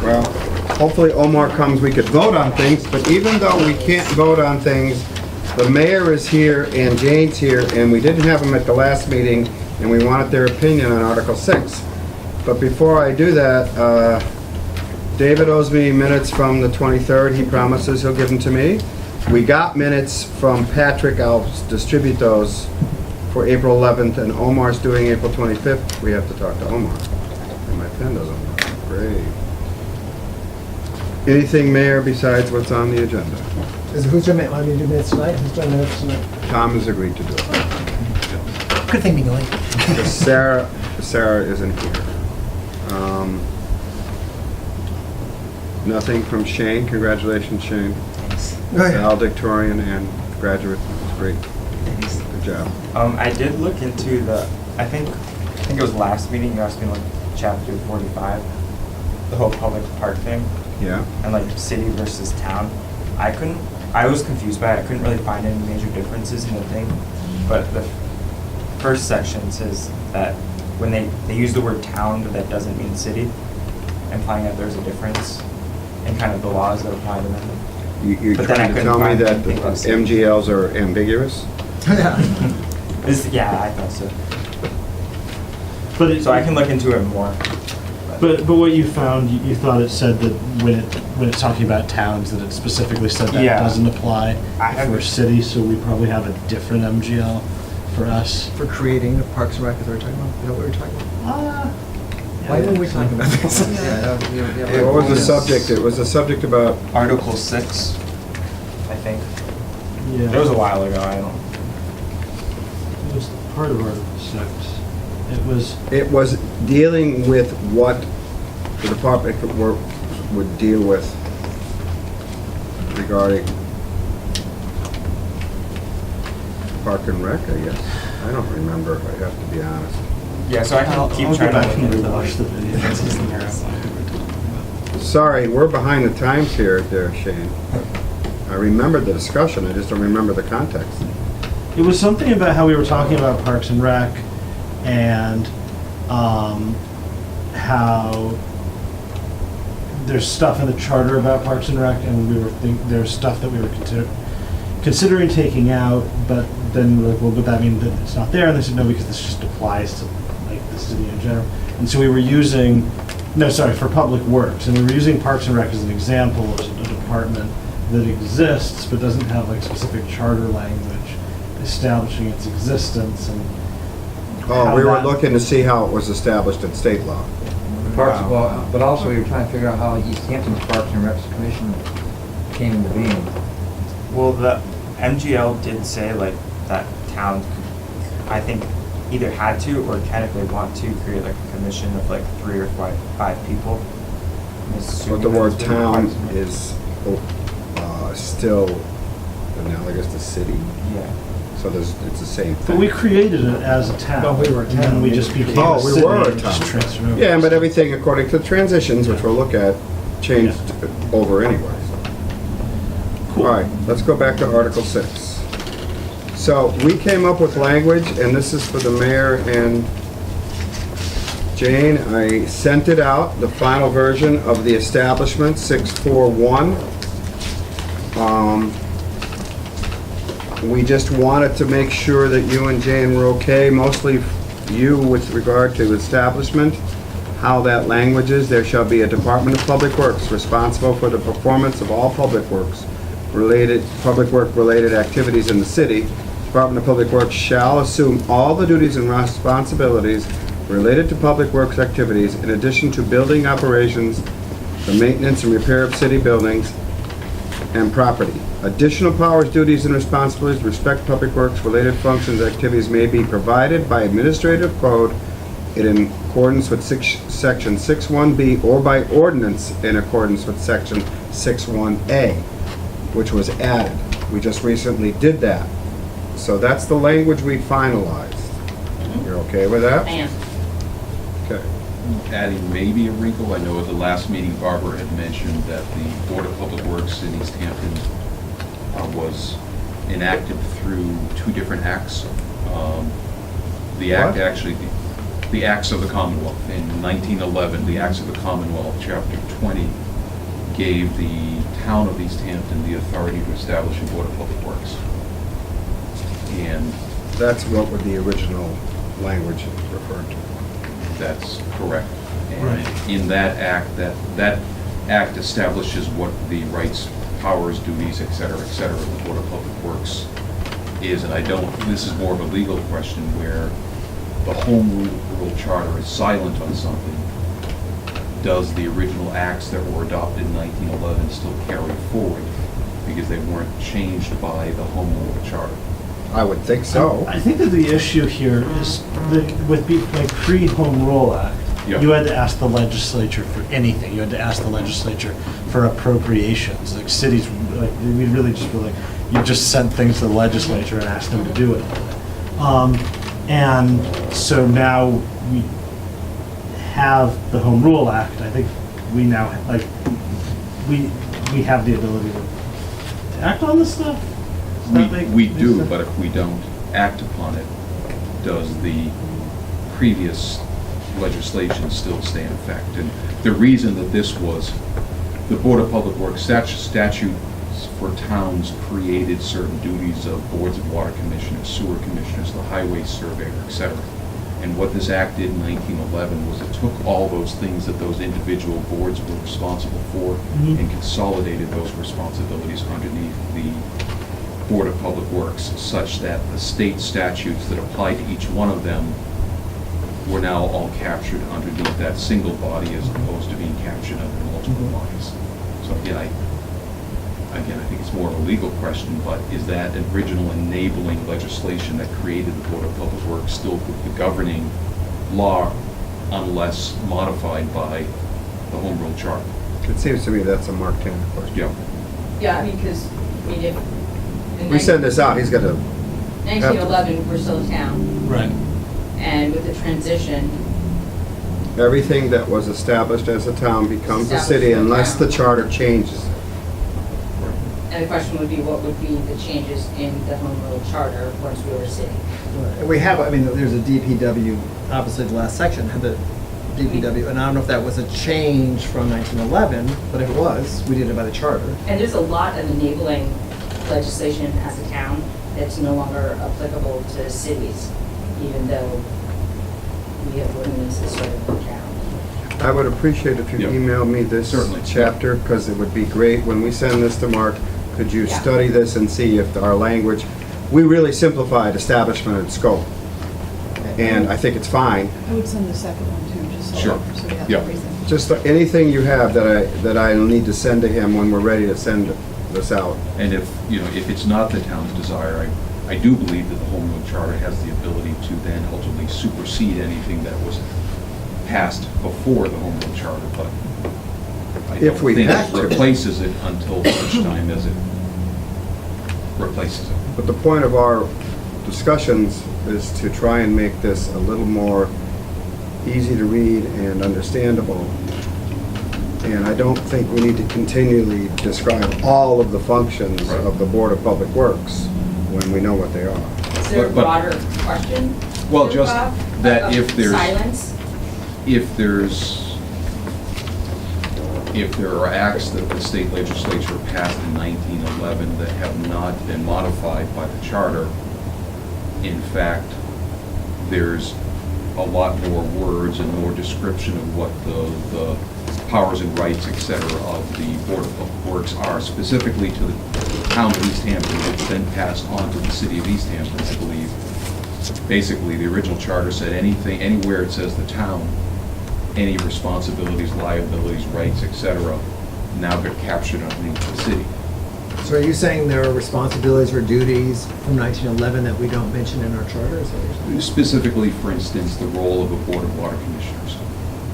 Well, hopefully Omar comes, we could vote on things, but even though we can't vote on things, the mayor is here and Jane's here, and we didn't have them at the last meeting, and we wanted their opinion on Article 6. But before I do that, David owes me minutes from the 23rd. He promises he'll give them to me. We got minutes from Patrick. I'll distribute those for April 11th, and Omar's doing April 25th. We have to talk to Omar. And my pen doesn't work. Great. Anything, Mayor, besides what's on the agenda? Who's doing it? Want me to do minutes tonight? Who's doing minutes tonight? Tom has agreed to do it. Good thing being late. Sarah isn't here. Nothing from Shane. Congratulations, Shane. Thanks. Valedictorian and graduate. Great. Good job. I did look into I think it was last meeting, you asked me like chapter 45, the whole public park thing, Yeah. and like city versus town. I was confused by it. I couldn't really find any major differences in the thing, but the first section says that when they use the word town, but that doesn't mean city, implying that there's a difference in kind of the laws that apply to them. You're But then I trying to couldn't tell me find that the anything else. MGLs are ambiguous? Yeah, I thought so. But So I can look into it more. But what you found, you thought it said that when it's talking about towns, that it specifically said that Yeah. doesn't apply I have- for cities, so we probably have a different MGL for us. For creating the Parks and Rec, is that what we're talking about? Is that what we're talking about? Why didn't we talk about this? What was the subject? It was a subject about, Article 6, I think. Yeah. It was a while ago, I don't. It was part of Article 6. it was dealing with what the department would deal with regarding Park and Rec, I guess. I don't remember, I have to be honest. Yeah, so I can keep I'll trying go back to and look into rewatch the video. Sorry, we're behind the times here, there, Shane. I remember the discussion, I just don't remember the context. It was something about how we were talking about Parks and Rec and how there's stuff in the charter about Parks and Rec, and there's stuff that we were considering taking out, but then we were like, well, would that mean that it's not there? And they said, no, because this just applies to like the city in general. And so we were using, for Public Works, and we were using Parks and Rec as an example of a department that exists but doesn't have like specific charter language establishing its existence. And Oh, we were looking to see how it was established in state law. Parks, well, but also you're trying to figure out how Easthampton's Parks and Recs Commission came into being. Well, the MGL did say like that town, I think, either had to or technically want to create like a commission of like 3 or 5 people. But the word town is still analogous to city, Yeah. so it's the same thing. But we created it as a town. No, we were a And then town. we just became Oh, a we city were a and just town. transferred over. Yeah, but everything according to the transitions, which we'll look at, changed over anyway. Cool. All right, let's go back to Article 6. So we came up with language, and this is for the mayor and Jane. I sent it out, the final version of the establishment, 641. We just wanted to make sure that you and Jane were okay, mostly you with regard to establishment, how that language is. There shall be a Department of Public Works responsible for the performance of all public work related activities in the city. Department of Public Works shall assume all the duties and responsibilities related to public works activities in addition to building operations, the maintenance and repair of city buildings and property. Additional powers, duties, and responsibilities with respect to public works related functions, activities may be provided by administrative code in accordance with section 61B or by ordinance in accordance with section 61A, which was added. We just recently did that. So that's the language we finalized. You're okay with that? I am. Okay. Adding maybe a wrinkle, I know at the last meeting Barbara had mentioned that the Board of Public Works in Easthampton was enacted through 2 different acts. The act What? actually, the Acts of the Commonwealth. In 1911, the Acts of the Commonwealth, Chapter 20, gave the town of Easthampton the authority to establish a Board of Public Works. And That's what would the original language referred to. that's correct. Right. And in that act, that act establishes what the rights, powers, duties, et cetera, of the Board of Public Works is. And this is more of a legal question where the Home Rule Charter is silent on something. Does the original acts that were adopted in 1911 still carry forward? Because they weren't changed by the Home Rule Charter. I would think so. I think that the issue here is that with like pre-Home Rule Act, Yeah. you had to ask the legislature for anything. You had to ask the legislature for appropriations. Like cities, like we really just were like, you just sent things to the legislature and asked them to do it. And so now we have the Home Rule Act. I think we now we have the ability to act on this stuff. Does that make- We make do, sense? but if we don't act upon it, does the previous legislation still stay in effect? And the reason that this was, the Board of Public Works statutes for towns created certain duties of boards of water commissioners, sewer commissioners, the highway surveyor, et cetera. And what this act did in 1911 was it took all those things that those individual boards were responsible for Mhm. and consolidated those responsibilities underneath the Board of Public Works, such that the state statutes that apply to each one of them were now all captured underneath that single body as opposed to being captured under multiple bodies. So again, I think it's more of a legal question, but is that original enabling legislation that created the Board of Public Works still the governing law unless modified by the Home Rule Charter? It seems to me that's a Mark Tanner question. Yeah. Yeah, I mean, because, I mean, if. in We send this out, he's got to, 1911, we're still a town, Right. and with the transition, everything that was established as a town becomes a Established city as a unless town. the charter changes. and the question would be, what would be the changes in the home rule charter once we were a city? We have, I mean, there's a DPW, obviously the last section had the DPW, and I don't know if that was a change from 1911, but if it was, we did it by the charter. And there's a lot of enabling legislation as a town that's no longer applicable to cities, even though we have ordinances sort of in town. I would appreciate if you Yeah. email me this Certainly. chapter, because it would be great when we send this to Mark. Could you Yeah. study this and see if our language, we really simplified establishment and scope, and I think it's fine. I would send the second one too, just so, Sure. so we have Yeah. everything. Just anything you have that I need to send to him when we're ready to send this out. And if it's not the town's desire, I do believe that the Home Rule Charter has the ability to then ultimately supersede anything that was passed before the Home Rule Charter, but I If don't we think have it to. replaces it until such time as it replaces it. But the point of our discussions is to try and make this a little more easy to read and understandable. And I don't think we need to continually describe all of the functions Right. of the Board of Public Works when we know what they are. Is there a But- broader question? Well, there, just Bob, that of if there's- Silence? If there are acts that the state legislature passed in 1911 that have not been modified by the charter, in fact, there's a lot more words and more description of what the powers and rights, et cetera, of the Board of Public Works are, specifically to the town of Easthampton, which then passed on to the city of Easthampton, I believe. Basically, the original charter said anything, anywhere it says the town, any responsibilities, liabilities, rights, et cetera, now get captured underneath the city. So are you saying there are responsibilities or duties from 1911 that we don't mention in our charter? Is that what you're saying? Specifically, for instance, the role of a Board of Water Commissioners,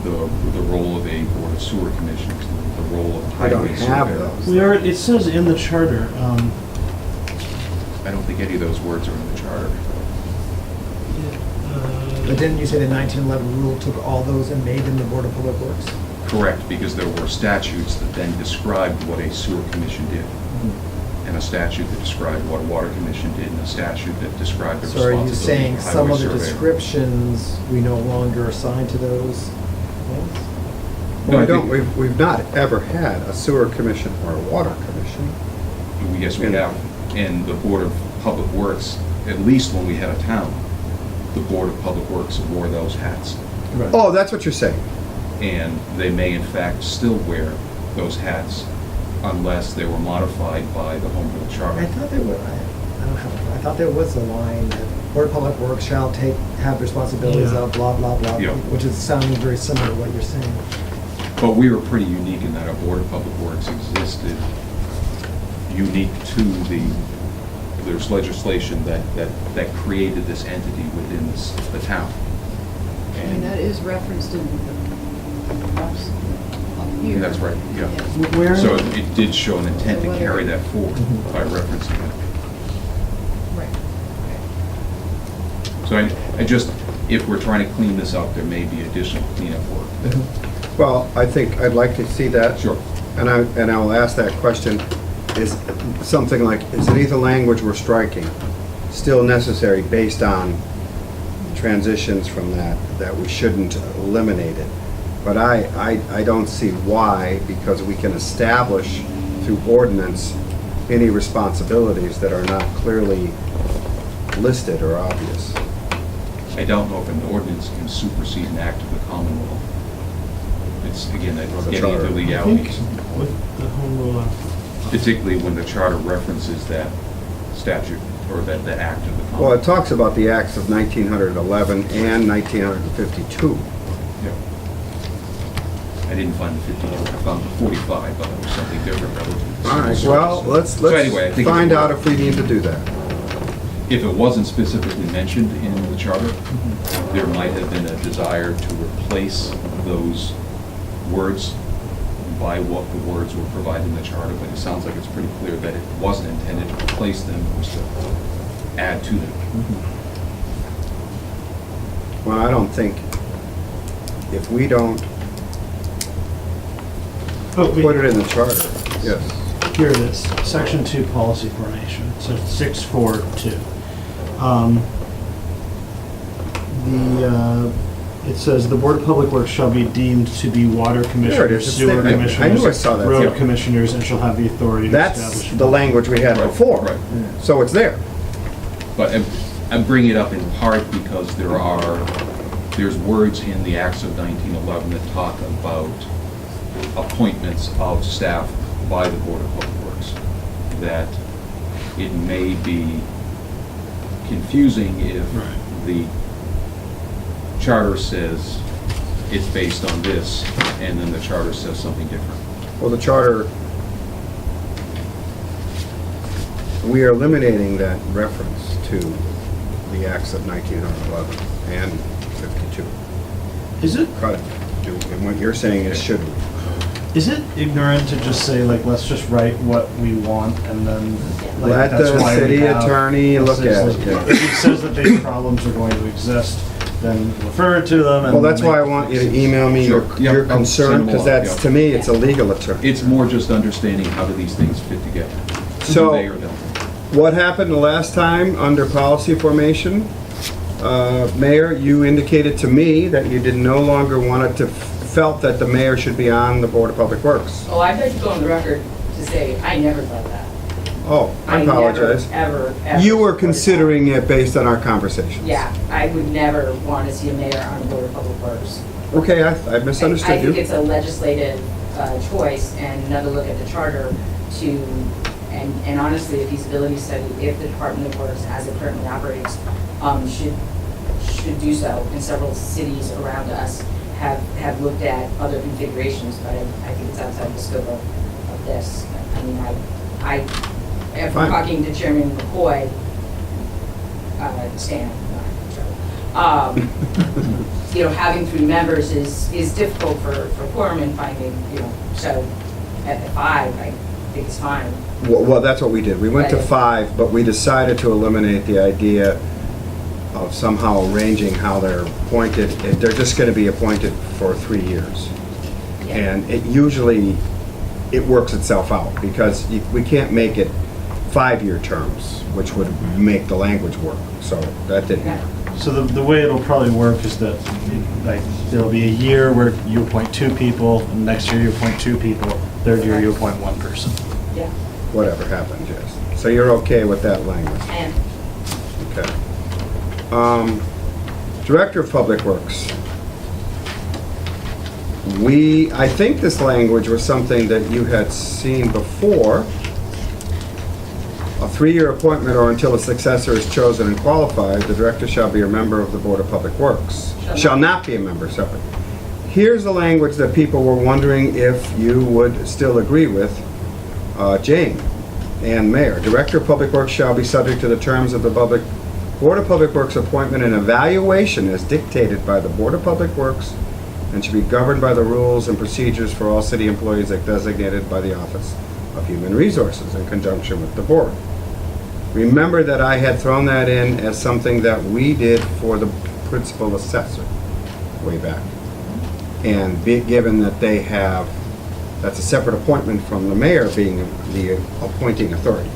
the role of a Board of Sewer Commissioners, the role of a I don't Highway have Surveyor. those. It says in the charter, I don't think any of those words are in the charter. But didn't you say the 1911 rule took all those and made them the Board of Public Works? Correct, because there were statutes that then described what a sewer commission did. and a statute that described what a water commission did, and a statute that described the So are you responsibility saying of a some highway of the surveyor. descriptions we no longer assign to those things? No, Well, I we don't, think- we've not ever had a sewer commission or a water commission. Yes, we have. And the Board of Public Works, at least when we had a town, the Board of Public Works wore those hats. Right. Oh, that's what you're saying. And they may in fact still wear those hats unless they were modified by the Home Rule Charter. I thought there was, I don't have, I thought there was a line that Board of Public Works shall have responsibilities Yeah. of blah, blah, blah, Yeah. which is sounding very similar to what you're saying. But we were pretty unique in that our Board of Public Works existed unique to there's legislation that created this entity within the town. I mean, that is referenced in the maps up here. That's right, yeah. Where? So it did show an intent to So carry whether- that forward by referencing it. Right. So I just, if we're trying to clean this up, there may be additional cleanup work. Well, I think I'd like to see that. Sure. And I will ask that question, is something like, is any of the language we're striking still necessary based on transitions from that we shouldn't eliminate it? But I don't see why, because we can establish through ordinance any responsibilities that are not clearly listed or obvious. I don't know if an ordinance can supersede an act of the Commonwealth. It's, again, The getting charter. into I think legalities, with the home rule, particularly when the charter references that statute or that act of the Well, it Commonwealth. talks about the acts of 1911 and 1952. Yeah. I didn't find the 52, I found the 45, but it was something different relative to All right, civil well, service. let's So anyway, I think find it's- out if we need to do that. If it wasn't specifically mentioned in the charter, there might have been a desire to replace those words by what the words were provided in the charter, but it sounds like it's pretty clear that it wasn't intended to replace them, it was to add to them. Well, I don't think, if we don't oh, put it in the charter, yes. here it is, section 2, policy formation, so 642. It says, "The Board of Public Works shall be deemed to be water There it commissioners, is. It's sewer there. I knew I commissioners, saw that, road yeah. commissioners, and shall have the authority to establish." That's the language we had Right, before. right. So it's there. But I'm bringing it up in part because there's words in the acts of 1911 that talk about appointments of staff by the Board of Public Works, that it may be confusing if Right. the charter says it's based on this, and then the charter says something different. Well, the charter, we are eliminating that reference to the acts of 1911 and 52. Is it, Cut it. And what you're saying is should we? is it ignorant to just say, like, let's just write what we want, and then, like, Let that's the why we city have- attorney look It at says, it, like, yeah. If it says that these problems are going to exist, then refer to them and. Well, that's why I make want you to fixes. email me your Sure. Yeah, your I'll concern, send them because along, that's, yeah. to me, it's a legal attorney. It's more just understanding how do these things fit together. So- Do they or don't? What happened the last time under policy formation? Mayor, you indicated to me that you did no longer wanted to, felt that the mayor should be on the Board of Public Works. Oh, I'd like to go on the record to say, I never thought that. Oh, I apologize. Never, ever. You were supported that. considering it based on our conversations. Yeah, I would never want to see a mayor on the Board of Public Works. Okay, I I misunderstood think you. it's a legislative choice and another look at the charter to, and honestly, a feasibility study, if the Department of Works, as it currently operates, should do so. And several cities around us have looked at other configurations, but I think it's outside the scope of this. I mean, after Fine. talking to Chairman McCoy, Stan, you know, having 3 members is difficult for quorum and finding, you know, so at the 5, I think it's fine. Well, that's what we did. We went to Right. 5, but we decided to eliminate the idea of somehow arranging how they're appointed. They're just going to be appointed for 3 years. Yeah. And it usually, it works itself out, because we can't make it 5-year terms, which would make the language work, so that didn't work. So the way it'll probably work is that, like, there'll be a year where you appoint 2 people, and next year you appoint 2 people, third year you appoint 1 person. Yeah, Whatever happens, yes. So you're okay with that language? and Okay. Director of Public Works. I think this language was something that you had seen before. A 3-year appointment or until a successor is chosen and qualified, the director shall be a member of the Board of Public Works. Shall not be a member, sorry. Here's the language that people were wondering if you would still agree with. Jane and Mayor, Director of Public Works shall be subject to the terms of the Board of Public Works appointment and evaluation as dictated by the Board of Public Works and should be governed by the rules and procedures for all city employees as designated by the Office of Human Resources in conjunction with the board. Remember that I had thrown that in as something that we did for the principal assessor way back. And given that that's a separate appointment from the mayor being the appointing authority.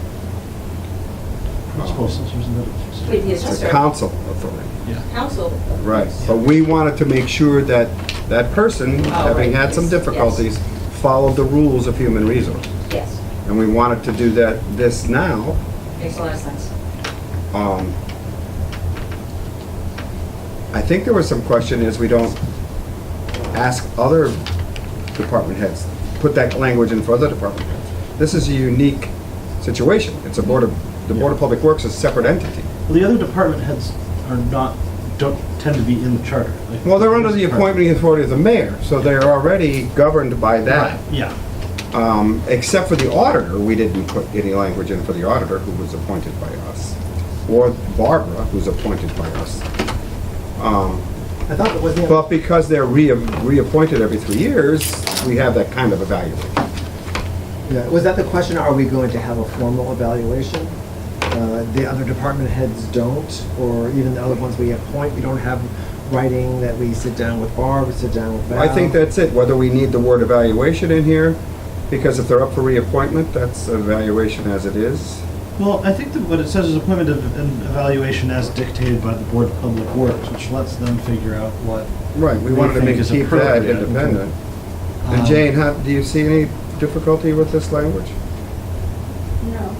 Principal assessors and with the It's assessor, a council authority. Yeah. council. Right, but we wanted to make sure that that person, having had some yes, difficulties, followed the rules of human resources. Yes, And we wanted to do this now. makes a lot of sense. I think there was some question is we don't ask other department heads, put that language in for other department heads. This is a unique situation. It's the Board of Public Works is a separate entity. Well, the other department heads don't tend to be in the charter. Like, Well, they're under the appointing authority of the mayor, so they're already governed by that. Right, yeah. Except for the auditor, we didn't put any language in for the auditor who was appointed by us, or Barbara, who's appointed by us. I thought it was the. But because they're reappointed every 3 years, we have that kind of evaluation. Yeah, was that the question, are we going to have a formal evaluation? The other department heads don't, or even the other ones we appoint, we don't have writing that we sit down with Barb, we sit down with Val? I think that's it, whether we need the word evaluation in here, because if they're up for reappointment, that's evaluation as it is. Well, I think that what it says is appointment of an evaluation as dictated by the Board of Public Works, which lets them figure out what. Right, we they wanted to think make, is keep that appropriate. independent. And Jane, do you see any difficulty with this language? No,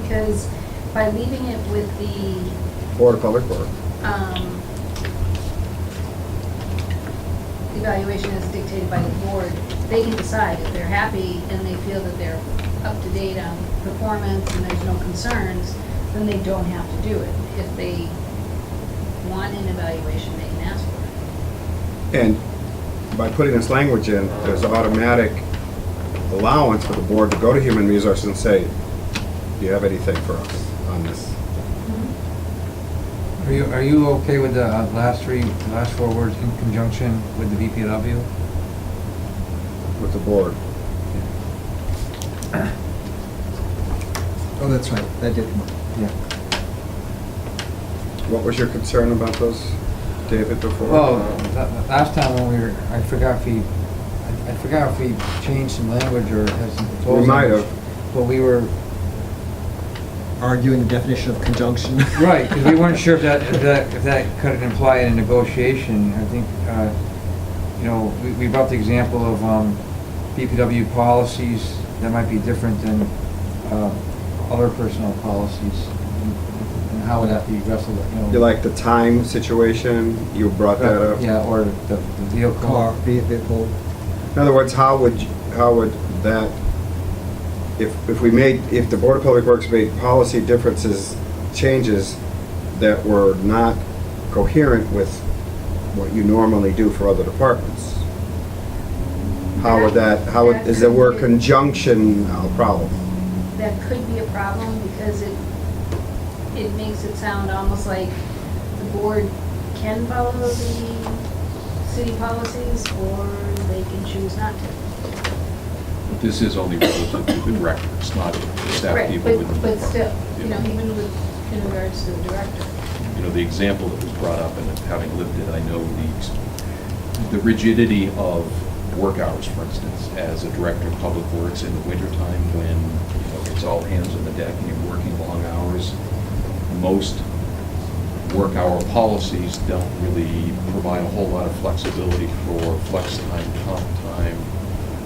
because by leaving it with the, Board of Public Works. evaluation as dictated by the board, they can decide if they're happy and they feel that they're up to date on performance and there's no concerns, then they don't have to do it. If they want an evaluation, they can ask for it. And by putting this language in, there's automatic allowance for the board to go to Human Resources and say, do you have anything for us on this? Are you okay with the last 4 words in conjunction with the VPW? With the board? Oh, that's right, that did come up. Yeah. What was your concern about those, David, before? Well, last time when we were, I forgot if we changed some language or had some proposals. We might have. But we were, Arguing the definition of conjunction. right, because we weren't sure if that could imply in a negotiation. I think, we brought the example of BPW policies that might be different than other personnel policies, and how would that be wrestled, You like the time situation, you brought that up? Yeah, or the vehicle. Car, vehicle. In other words, how would that, if the Board of Public Works made policy changes that were not coherent with what you normally do for other departments? Is the word conjunction a problem? That could be a problem because it makes it sound almost like the board can follow the city policies or they can choose not to. But this is only relative to the director, it's not the staff Right, people within the but department. still, even in regards to the director. The example that was brought up, and having lived it, I know the rigidity of work hours, for instance, as a director of public works in the wintertime when it's all hands on the deck and you're working long hours, most work hour policies don't really provide a whole lot of flexibility for flex time, comp time,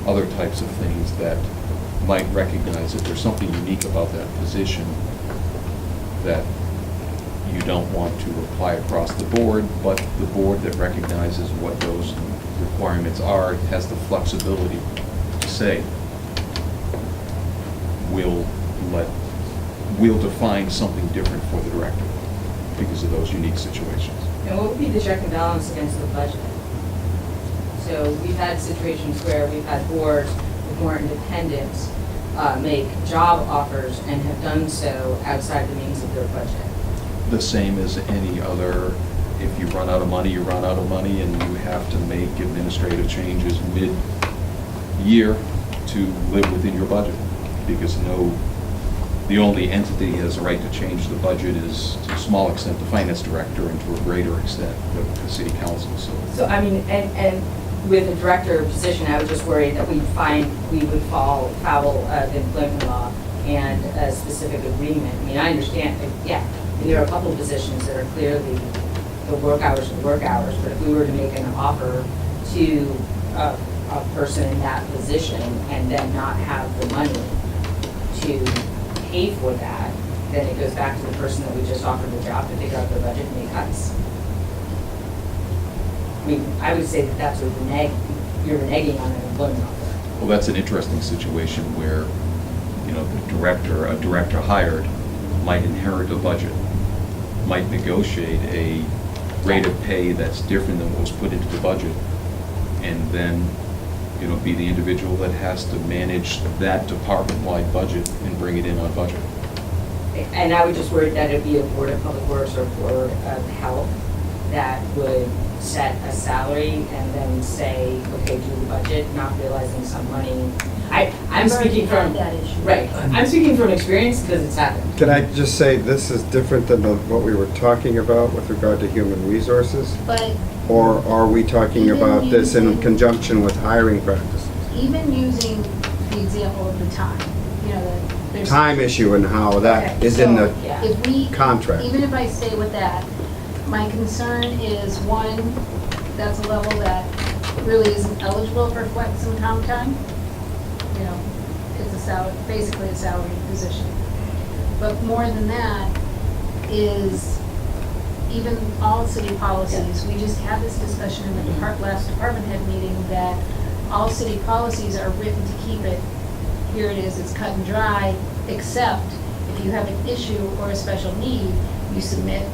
other types of things that might recognize that there's something unique about that position that you don't want to apply across the board, but the board that recognizes what those requirements are has the flexibility to say, we'll define something different for the director because of those unique situations. And what would be the check and balance against the budget? So we've had situations where we've had boards with more independents make job offers and have done so outside the means of their budget. The same as any other, if you run out of money, you run out of money, and you have to make administrative changes mid-year to live within your budget, because the only entity that has the right to change the budget is, to a small extent, the finance director, and to a greater extent, the city council, so. So, I mean, and with a director position, I was just worried that we would fall foul of employment law and a specific agreement. I mean, I understand, yeah, there are a couple of positions that are clearly the work hours, but if we were to make an offer to a person in that position and then not have the money to pay for that, then it goes back to the person that we just offered the job to figure out their budget and make cuts. I mean, I would say that that's a you're reneging on an employment offer. Well, that's an interesting situation where, you know, a director hired might inherit a budget, might negotiate a rate of pay that's different than what was put into the budget, and then, you know, be the individual that has to manage that department-wide budget and bring it in on budget. And I would just worry that it'd be a Board of Public Works or Board of Health that would set a salary and then say, okay, do the budget, not realizing some money. I'm speaking from, That issue. right, I'm speaking from experience because it's happened. Can I just say, this is different than what we were talking about with regard to human resources? But Or are we talking Even about this in using- conjunction with hiring practices? even using the example of the time, you know, there's. Time issue and how that Okay, is in so the Yeah. If we. contract. Even if I stay with that, my concern is, one, that's a level that really isn't eligible for flex and comp time. You know, it's a salary, basically a salary position. But more than that is even all city policies, we just had this discussion in the last department head meeting, that all city policies are written to keep it, here it is, it's cut and dry, except if you have an issue or a special need, you submit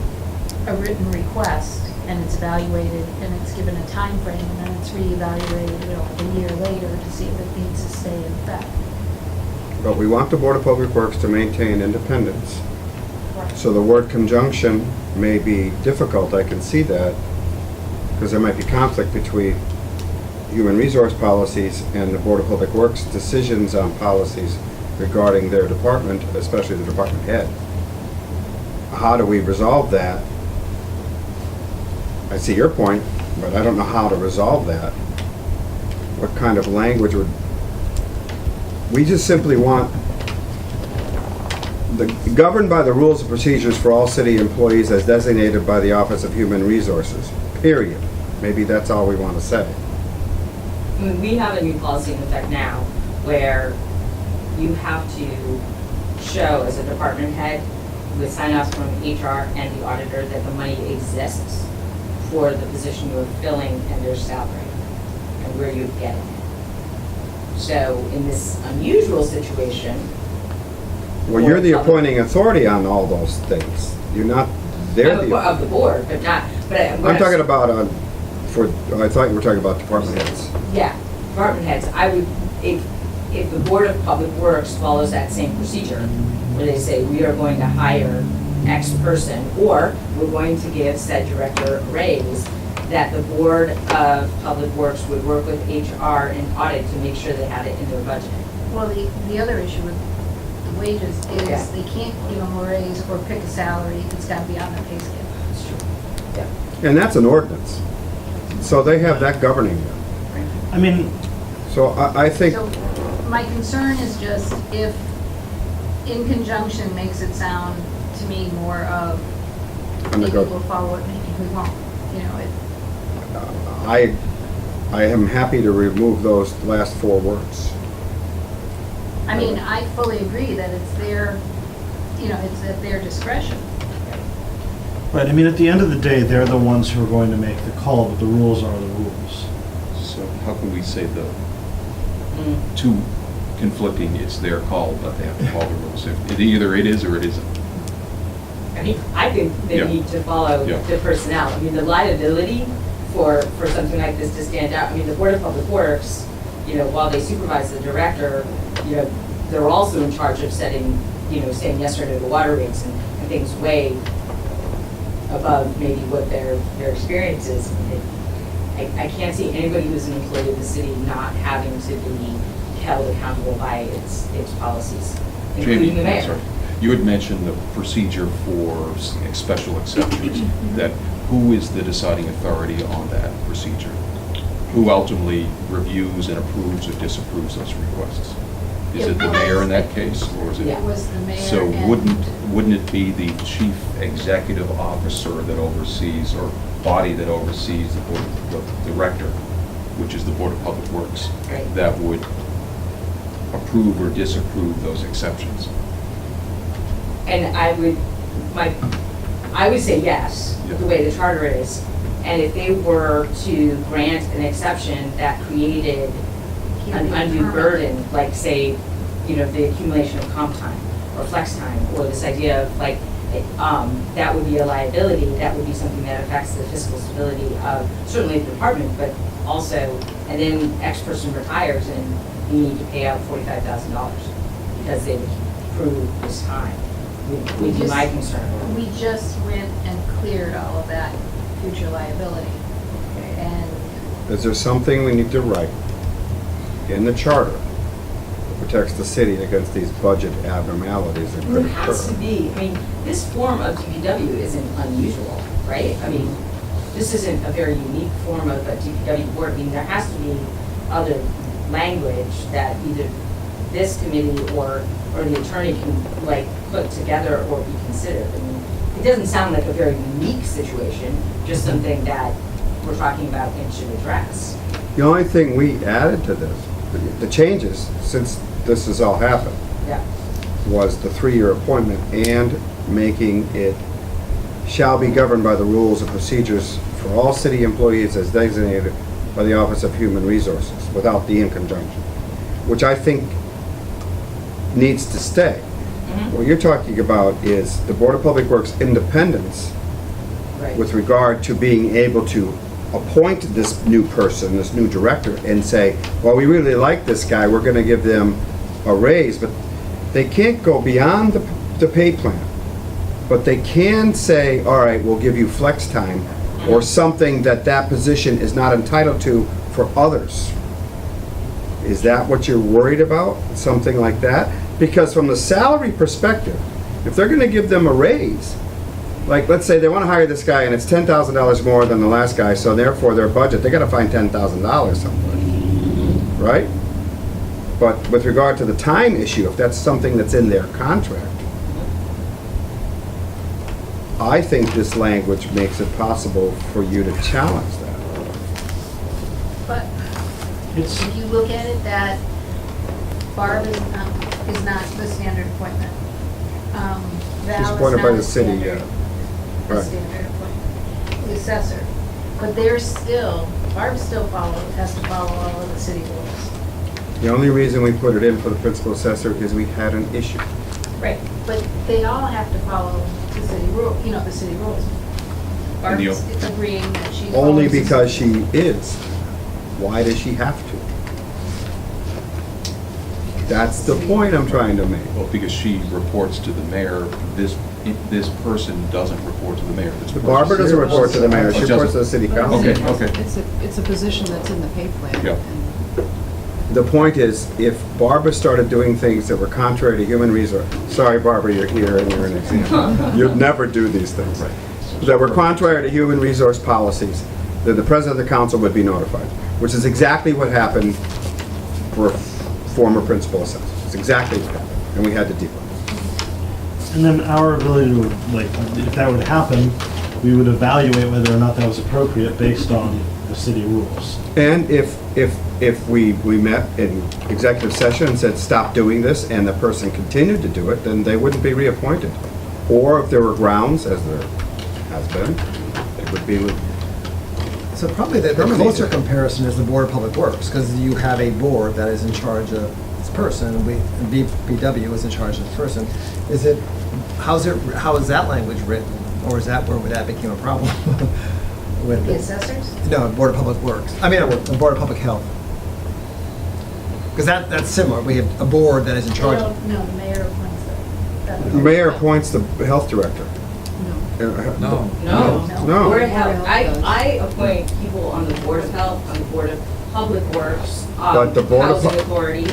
a written request and it's evaluated and it's given a time frame, and then it's reevaluated, you know, a year later to see if it needs to stay in effect. But we want the Board of Public Works to maintain independence. So the word conjunction may be difficult, I can see that, because there might be conflict between human resource policies and the Board of Public Works decisions on policies regarding their department, especially the department head. How do we resolve that? I see your point, but I don't know how to resolve that. What kind of language would, we just simply want governed by the rules and procedures for all city employees as designated by the Office of Human Resources, period. Maybe that's all we want to say. I mean, we have a new policy in effect now where you have to show as a department head with sign-offs from HR and the auditor that the money exists for the position you're filling and their salary and where you're getting it. So in this unusual situation. Well, you're the appointing authority on all those things. You're not, they're Of the, the board, but not, but. I'm talking about, I thought you were talking about department heads. Yeah, department heads, I would, if the Board of Public Works follows that same procedure, where they say, we are going to hire X person, or we're going to give said director a raise, that the Board of Public Works would work with HR and audit to make sure they had it in their budget. Well, the other issue with the wages Yeah. is they can't give them a raise or pick a salary, it's gotta be on their pay scale. That's true. Yeah. And that's an ordinance. So they have that governing them. I mean, So I think, So my concern is just if in conjunction makes it sound to me more of, I'm maybe gonna go- we'll follow it, maybe we won't, you know, it, I am happy to remove those last four words. I mean, I fully agree that it's their, you know, it's at their discretion. Right, I mean, at the end of the day, they're the ones who are going to make the call, but the rules are the rules. So how can we say the two conflicting, it's their call, but they have to follow the rules? If either it is or it isn't. I mean, I think they Yeah. need to follow Yeah. the personnel. I mean, the liability for something like this to stand out, I mean, the Board of Public Works, you know, while they supervise the director, you know, they're also in charge of setting, you know, saying yes or no to water rates and things way above maybe what their experience is. I can't see anybody who's an employee of the city not having to be held accountable by its policies, including the mayor. Sorry. You had mentioned the procedure for special exceptions, that who is the deciding authority on that procedure? Who ultimately reviews and approves or disapproves those requests? Is it the mayor in that case, or is it? It was the mayor So and. wouldn't it be the chief executive officer that oversees, or body that oversees the board, the director, which is the Board of Public Works, Right. that would approve or disapprove those exceptions? And I would say yes, Yeah. the way the charter is. And if they were to grant an exception that created an undue burden, like say, you know, the accumulation of comp time or flex time, or this idea of like, that would be a liability, that would be something that affects the fiscal stability of certainly the department, but also, and then X person retires and you need to pay out $45,000 because they've approved this time, would be my concern. We just went and cleared all of that future liability. And Is there something we need to write in the charter that protects the city against these budget abnormalities that There could has to occur? be, I mean, this form of DPW isn't unusual, right? I mean, this isn't a very unique form of a DPW board. I mean, there has to be other language that either this committee or the attorney can like put together or be considered. I mean, it doesn't sound like a very unique situation, just something that we're talking about and should address. The only thing we added to this, the changes, since this has all happened, Yeah. was the 3-year appointment and making it shall be governed by the rules and procedures for all city employees as designated by the Office of Human Resources, without the in conjunction, which I think needs to stay. What you're talking about is the Board of Public Works independence Right. with regard to being able to appoint this new person, this new director, and say, well, we really like this guy, we're gonna give them a raise, but they can't go beyond the pay plan. But they can say, all right, we'll give you flex time, or something that that position is not entitled to for others. Is that what you're worried about? Something like that? Because from the salary perspective, if they're gonna give them a raise, like, let's say they wanna hire this guy and it's $10,000 more than the last guy, so therefore their budget, they gotta find $10,000 somewhere, right? But with regard to the time issue, if that's something that's in their contract, I think this language makes it possible for you to challenge that. But It's, if you look at it, that Barb is not the standard appointment. Val She's is appointed not by a the city, standard- yeah. The Right. standard appointment, the assessor. But they're still, Barb still has to follow all of the city rules. The only reason we put it in for the principal assessor is we had an issue. Right. But they all have to follow the city rule, you know, the city rules. And the- Barb's agreeing that she Only follows the because city- she is. Why does she have to? That's the point I'm trying to make. Well, because she reports to the mayor, this person doesn't report to the mayor. This person- Barbara doesn't report to the mayor, she Oh, reports to the doesn't. city But council. Okay. It's a position that's in the pay plan. Yeah. and The point is, if Barbara started doing things that were contrary to human resource, sorry, Barbara, you're here and you're an example. You'd never do these things. That were contrary to human resource policies, then the president of the council would be notified, which is exactly what happened for former principal assessors. It's exactly what happened, and we had to deal with it. And then our ability to, like, if that would happen, we would evaluate whether or not that was appropriate based on the city rules. And if we met in executive session and said, stop doing this, and the person continued to do it, then they wouldn't be reappointed. Or if there were grounds, as there has been, it would be, So probably the closer comparison is the Board of Public Works, because you have a board that is in charge of this person, and BW is in charge of this person. How is that language written, or is that where that became a problem? With The assessors? No, Board of Public Works, the Board of Public Health. Because that's similar, we have a board that is in charge of. No, the mayor appoints them. the mayor appoints the health director. No. No. No. Board of Health, I appoint people on the Board of Health, on the Board of Public Works, But the Board of Housing Authority,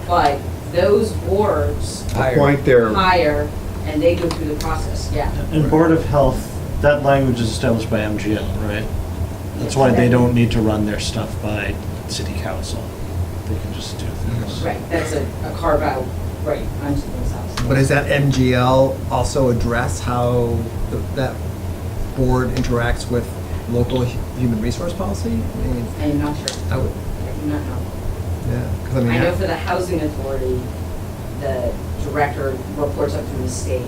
but those boards Appoint their, hire, and they go through the process, yeah. And Board of Health, that language is established by MGL, right? That's why they don't need to run their stuff by city council. They can just do things. Right, that's a carve out right unto themselves. But is that MGL also address how that board interacts with local human resource policy? I mean, I'm not sure, I would, I do not know. yeah, 'cause I mean. I know for the Housing Authority, the director reports up through the state.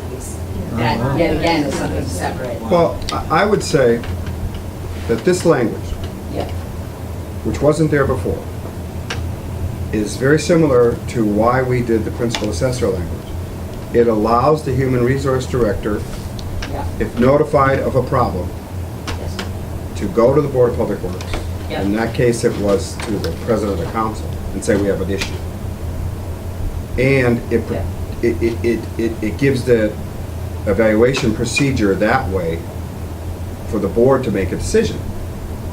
That, yet again, is something separate. well, I would say that this language, Yeah, which wasn't there before, is very similar to why we did the principal assessor language. It allows the human resource director, yeah, if notified of a problem, yes, to go to the Board of Public Works. Yeah. In that case, it was to the president of the council and say, we have an issue. And Yeah. it gives the evaluation procedure that way for the board to make a decision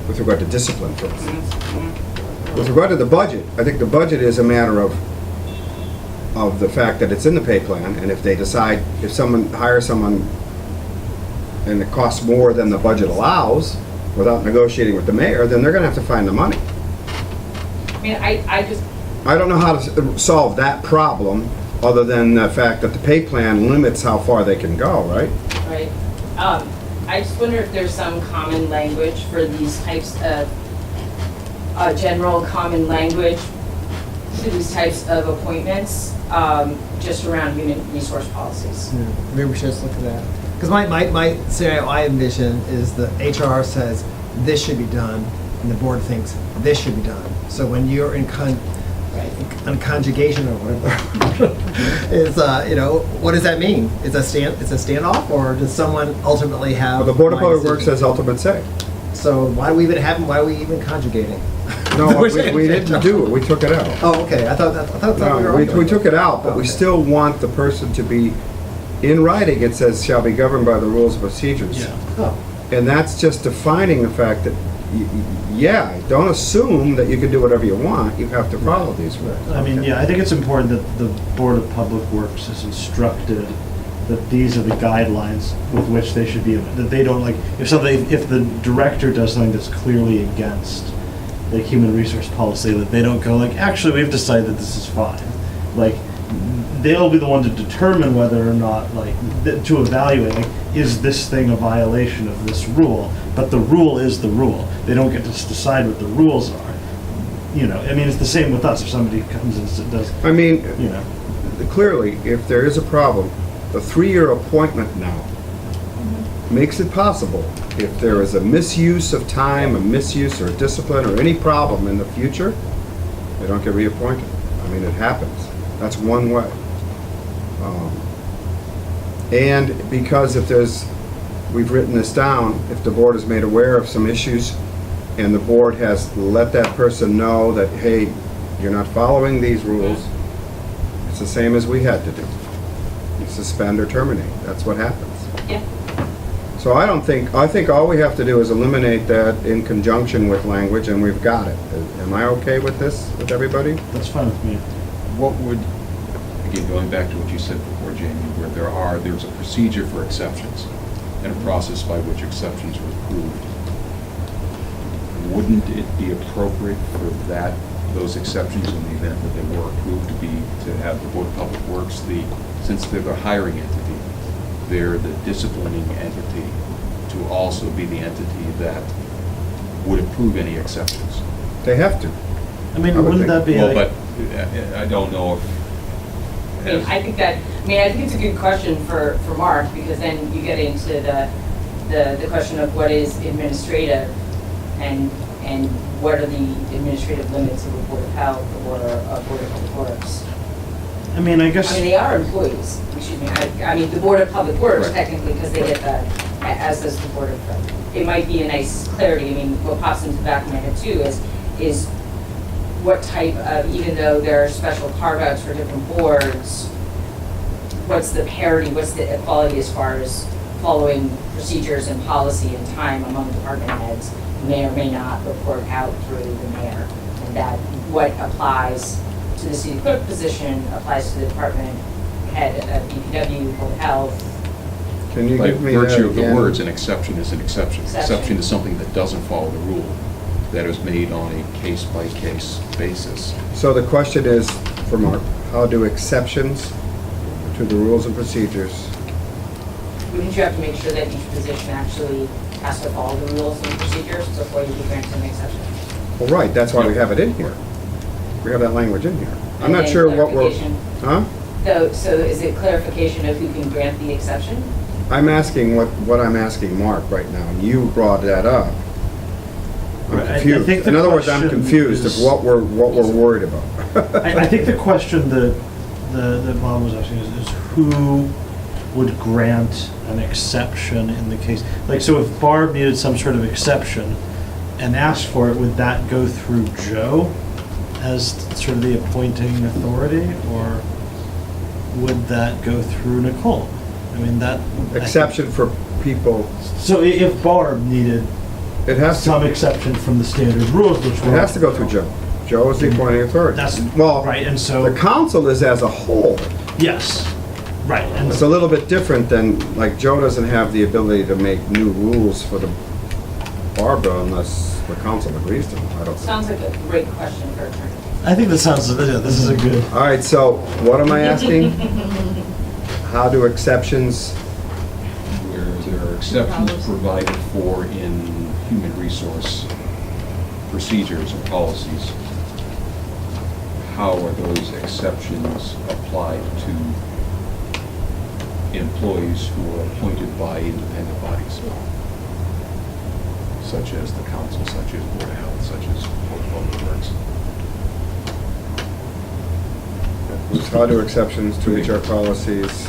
with regard to discipline, for instance. With regard to the budget, I think the budget is a matter of the fact that it's in the pay plan, and if they decide, if someone hires someone and it costs more than the budget allows, without negotiating with the mayor, then they're gonna have to find the money. I mean, I just, I don't know how to solve that problem, other than the fact that the pay plan limits how far they can go, right? right, I just wonder if there's some common language for these types of, general common language to these types of appointments, just around human resource policies. Yeah, maybe we should just look at that. Because my scenario I envision is the HR says, this should be done, and the board thinks, this should be done. So when you're in conjugation or whatever, is, what does that mean? It's a standoff, or does someone ultimately have? Well, the Board of my Public Works decision? has ultimate say. So why are we even conjugating? No, we didn't do it, we took it out. Oh, okay, I thought we were No, arguing. we took it out, but we Okay. still want the person to be, in writing, it says, shall be governed by the rules and procedures. Yeah. Oh, And that's just defining the fact that, don't assume that you can do whatever you want, you have to follow these rules. I mean, yeah, I think it's important that the Board of Public Works is instructed that these are the guidelines with which they should be, that they don't like, if the director does something that's clearly against the human resource policy, that they don't go like, actually, we've decided that this is fine. Like, they'll be the one to determine whether or not, like, to evaluate, like, is this thing a violation of this rule? But the rule is the rule. They don't get to decide what the rules are. I mean, it's the same with us. If somebody comes and does, I mean, you know. clearly, if there is a problem, the 3-year appointment now makes it possible, if there is a misuse of time, a misuse or discipline or any problem in the future, they don't get reappointed. I mean, it happens. That's one way. And because we've written this down, if the board is made aware of some issues and the board has let that person know that, hey, you're not following these rules, it's the same as we had to do. You suspend or terminate. That's what happens. Yeah. So I think all we have to do is eliminate that in conjunction with language, and we've got it. Am I okay with this, with everybody? That's fine with me. What would, again, going back to what you said before, Jamie, where there's a procedure for exceptions and a process by which exceptions are approved. Wouldn't it be appropriate for those exceptions in the event that they were approved to have the Board of Public Works, since they're the hiring entity, they're the disciplining entity, to also be the entity that would approve any exceptions. They have to. I mean, I would wouldn't that think- be Well, like? but I don't know I mean, if. I think it's a good question for Mark, because then you get into the question of what is administrative and what are the administrative limits of a Board of Health or a Board of Public Works. I mean, I guess. I mean, they are employees, excuse me, I mean, the Board of Public Works Right. technically, because they get the, as does the Board of, it might be a nice clarity, I mean, what pops into the back of my head too is what type of, even though there are special carve-outs for different boards, what's the parity, what's the equality as far as following procedures and policy and time among department heads may or may not report out through the mayor. And that what applies to the city clerk position applies to the department head of DPW, Board of Health. Can you By give me that virtue of the again? words, an exception is an exception. Exception. Exception is something that doesn't follow the rule, that is made on a case-by-case basis. So the question is, for Mark, how do exceptions to the rules and procedures, Wouldn't you have to make sure that each position actually has to follow the rules and procedures before you can grant an exception? well, right, that's why we have it in here. We have that language in here. I'm And not then sure what we're, clarification. huh? So is it clarification of who can grant the exception? I'm asking what I'm asking Mark right now, and you brought that up. I'm Right, I confused. think the In other words, I'm question confused is- of what we're worried about. I think the question that Bob was asking is who would grant an exception in the case? Like, so if Barb needed some sort of exception and asked for it, would that go through Joe as sort of the appointing authority, or would that go through Nicole? I mean, that. Exception for people, So if Barb needed it has some to, exception from the standard rules, which it were. has to go through Joe. Joe is the appointing authority. That's, Well, right, and so. the council is as a whole. Yes, right, and It's a little bit different than, like, Joe doesn't have the ability to make new rules for the Barbara unless the council agrees to them. I don't. Sounds like a great question for attorney. I think this is a good. All right, so what am I asking? How do exceptions, Where there are exceptions provided for in human resource procedures or policies, how are those exceptions applied to employees who are appointed by independent bodies? Such as the council, such as Board of Health, such as Board of Public Works. how do exceptions to HR policies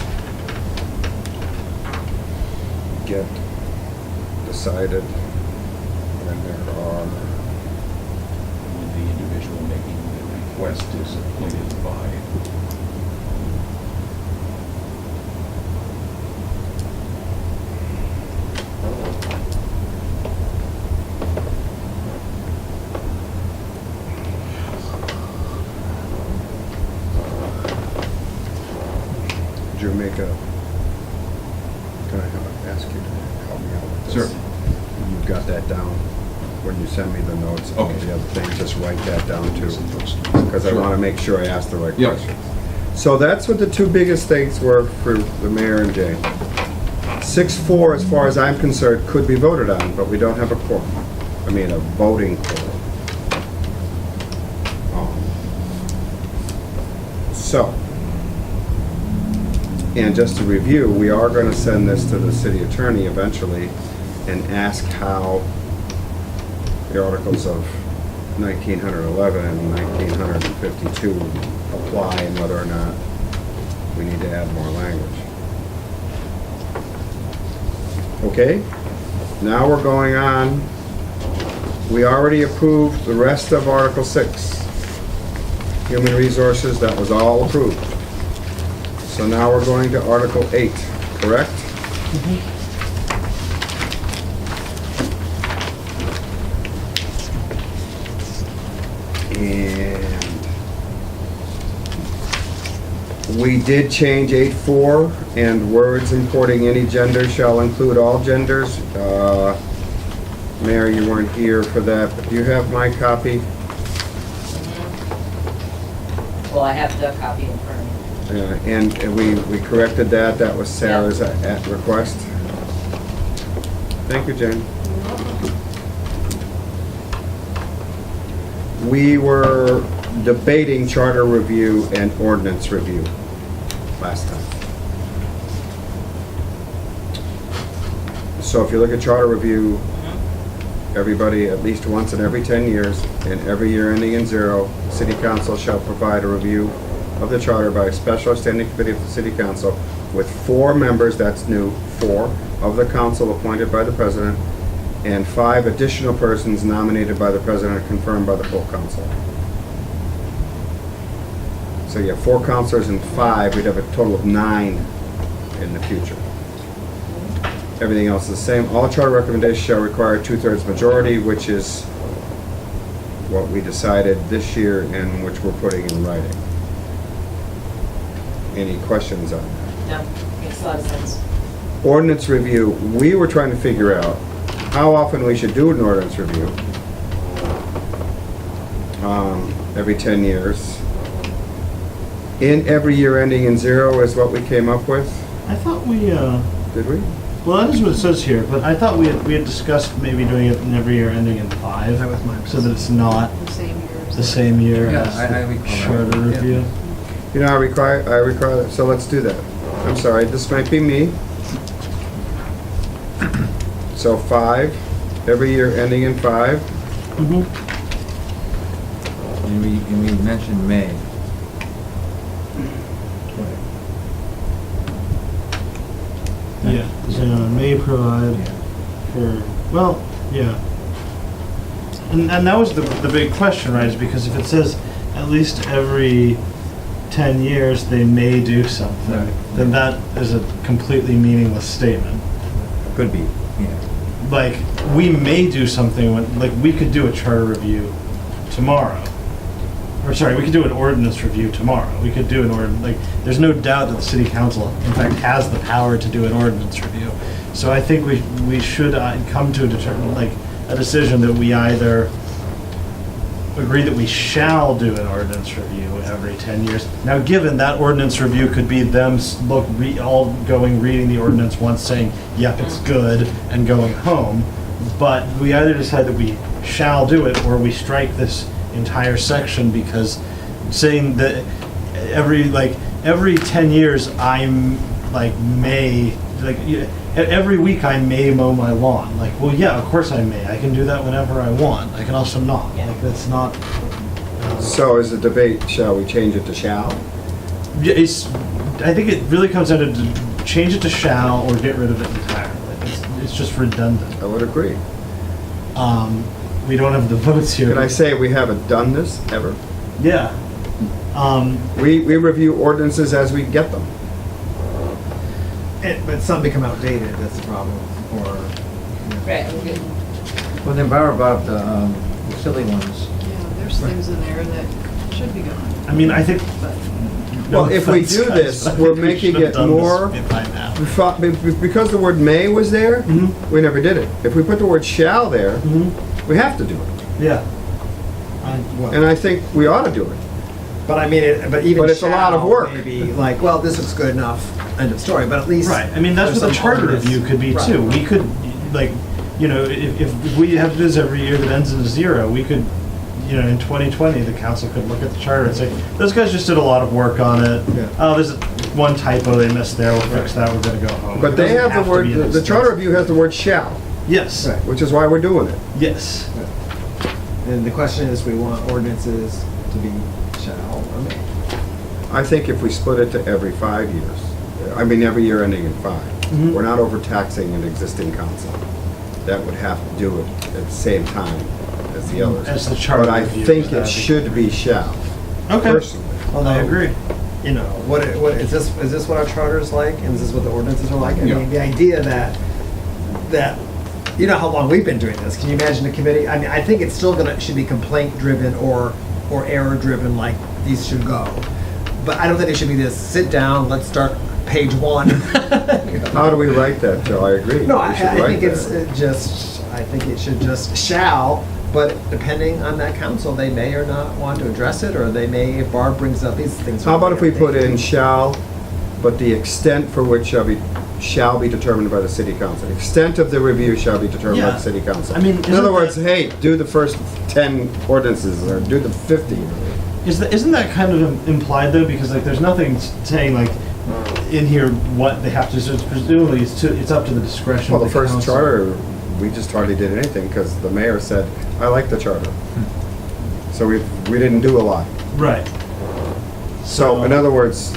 get decided when there are, When the individual making the request is appointed by. did you make a, can I ask you to help me out with this? Sure. You've got that down, when you send me the notes and all Okay. the other things, just write that down too. Because I Sure. want to make sure I ask the right Yep. questions. So that's what the two biggest things were for the mayor and Jane. 6-4, as far as I'm concerned, could be voted on, but we don't have a quorum. I mean, a voting quorum. So, and just to review, we are going to send this to the city attorney eventually and ask how the articles of 1911 and 1952 apply and whether or not we need to add more language. Okay, now we're going on. We already approved the rest of Article 6. Human Resources, that was all approved. So now we're going to Article 8, correct? And we did change 8.4, and words importing any gender shall include all genders. Mary, you weren't here for that, but do you have my copy? Well, I have the copy in front of me. And we corrected that. That was Sarah's at request. Thank you, Jane. We were debating charter review and ordinance review last time. So if you look at charter review, everybody at least once in every 10 years, and every year ending in 0, City Council shall provide a review of the charter by a special standing committee of the City Council with 4 members, that's new, 4 of the council appointed by the president, and 5 additional persons nominated by the president and confirmed by the full council. So you have 4 councilors and 5, we'd have a total of 9 in the future. Everything else is the same. All charter recommendations shall require a 2/3 majority, which is what we decided this year and which we're putting in writing. Any questions on that? No, makes a lot of sense. Ordinance review, we were trying to figure out how often we should do an ordinance review. Every 10 years. In every year ending in 0 is what we came up with, I thought we, did we? well, that is what it says here, but I thought we had discussed maybe doing it in every year ending in 5. That was my So that it's not The same year as the same year Yeah, as I the recall that. charter Yeah. review. You know, I require that, so let's do that. I'm sorry, this might be me. So 5, every year ending in 5. Mm-hmm. And we mentioned May. Yeah, so may provide for, well, yeah. And that was the big question, right, is because if it says at least every 10 years they may do something, Right. then that is a completely meaningless statement. Could be, yeah. Like, we may do something when, like, we could do a charter review tomorrow. Or sorry, we could do an ordinance review tomorrow. We could do like, there's no doubt that the city council, in fact, has the power to do an ordinance review. So I think we should come to a decision that we either agree that we shall do an ordinance review every 10 years. Now, given that ordinance review could be them reading the ordinance once, saying, yep, it's good, and going home. But we either decide that we shall do it, or we strike this entire section, because saying that every 10 years I'm every week I may mow my lawn. Like, well, yeah, of course I may. I can do that whenever I want. I can also not. Yeah. Like, that's not. So is the debate, shall we change it to shall? Yeah, I think it really comes down to change it to shall or get rid of it entirely. It's just redundant. I would agree. We don't have the votes here. Can I say we haven't done this ever? Yeah. We review ordinances as we get them. But some become outdated, that's the problem, or. Right, we're good. Well, then Barbara brought up the silly ones. Yeah, there's things in there that should be gone. I mean, I think. But Well, if we do this, but I we're think we making should have it done more- this by now. Because the word may was there, Mhm. we never did it. If we put the word shall there, Mhm. we have to do it. Yeah. And I think we ought to do it. But I mean, but even But it's a lot of shall work. Maybe like, well, this looks good enough, end of story, but at least. Right, I mean, that's there's what the some charter onus. review could be Right. too. We could, like, if we have this every year that ends in a 0, we could, in 2020, the council could look at the charter and say, those guys just did a lot of work on it. Yeah. Oh, there's one typo they missed there, we'll fix that, we're gonna go home. But It they doesn't have the to be word, an the charter extensive- review has the word shall, Yes, Right. which is why we're doing it. yes. And the question is, we want ordinances to be shall or may. I think if we split it to every 5 years, every year ending in 5, Mhm. we're not overtaxing an existing council. That would have to do it at the same time as the others. As the charter But I review, think that'd it be- should be shall, Okay, personally. I agree. What is this? Is this what our charter is like, and is this what the ordinances are like? I Yeah. mean, the idea that you know how long we've been doing this. Can you imagine a committee? I mean, I think it's still should be complaint driven or error driven. Like these should go, but I don't think it should be this. Sit down. Let's start page 1. How do we write that, Joe? I agree. No, We I should write think it's that. I think it should just shall, but depending on that council, they may or not want to address it, or they may, if Barb brings up these things. How about if we put in shall, but the extent for which shall be determined by the city council? The extent of the review shall be determined by Yeah. the city council. I mean, In isn't other words, that- hey, do the first 10 ordinances, or do the 50. Isn't that kind of implied though? Because like, there's nothing saying like in here what they have to. So it's presumably it's up to the discretion. Well, of the first council. charter, we just hardly did anything, because the mayor said, I like the charter. So we didn't do a lot. Right. So, in other words,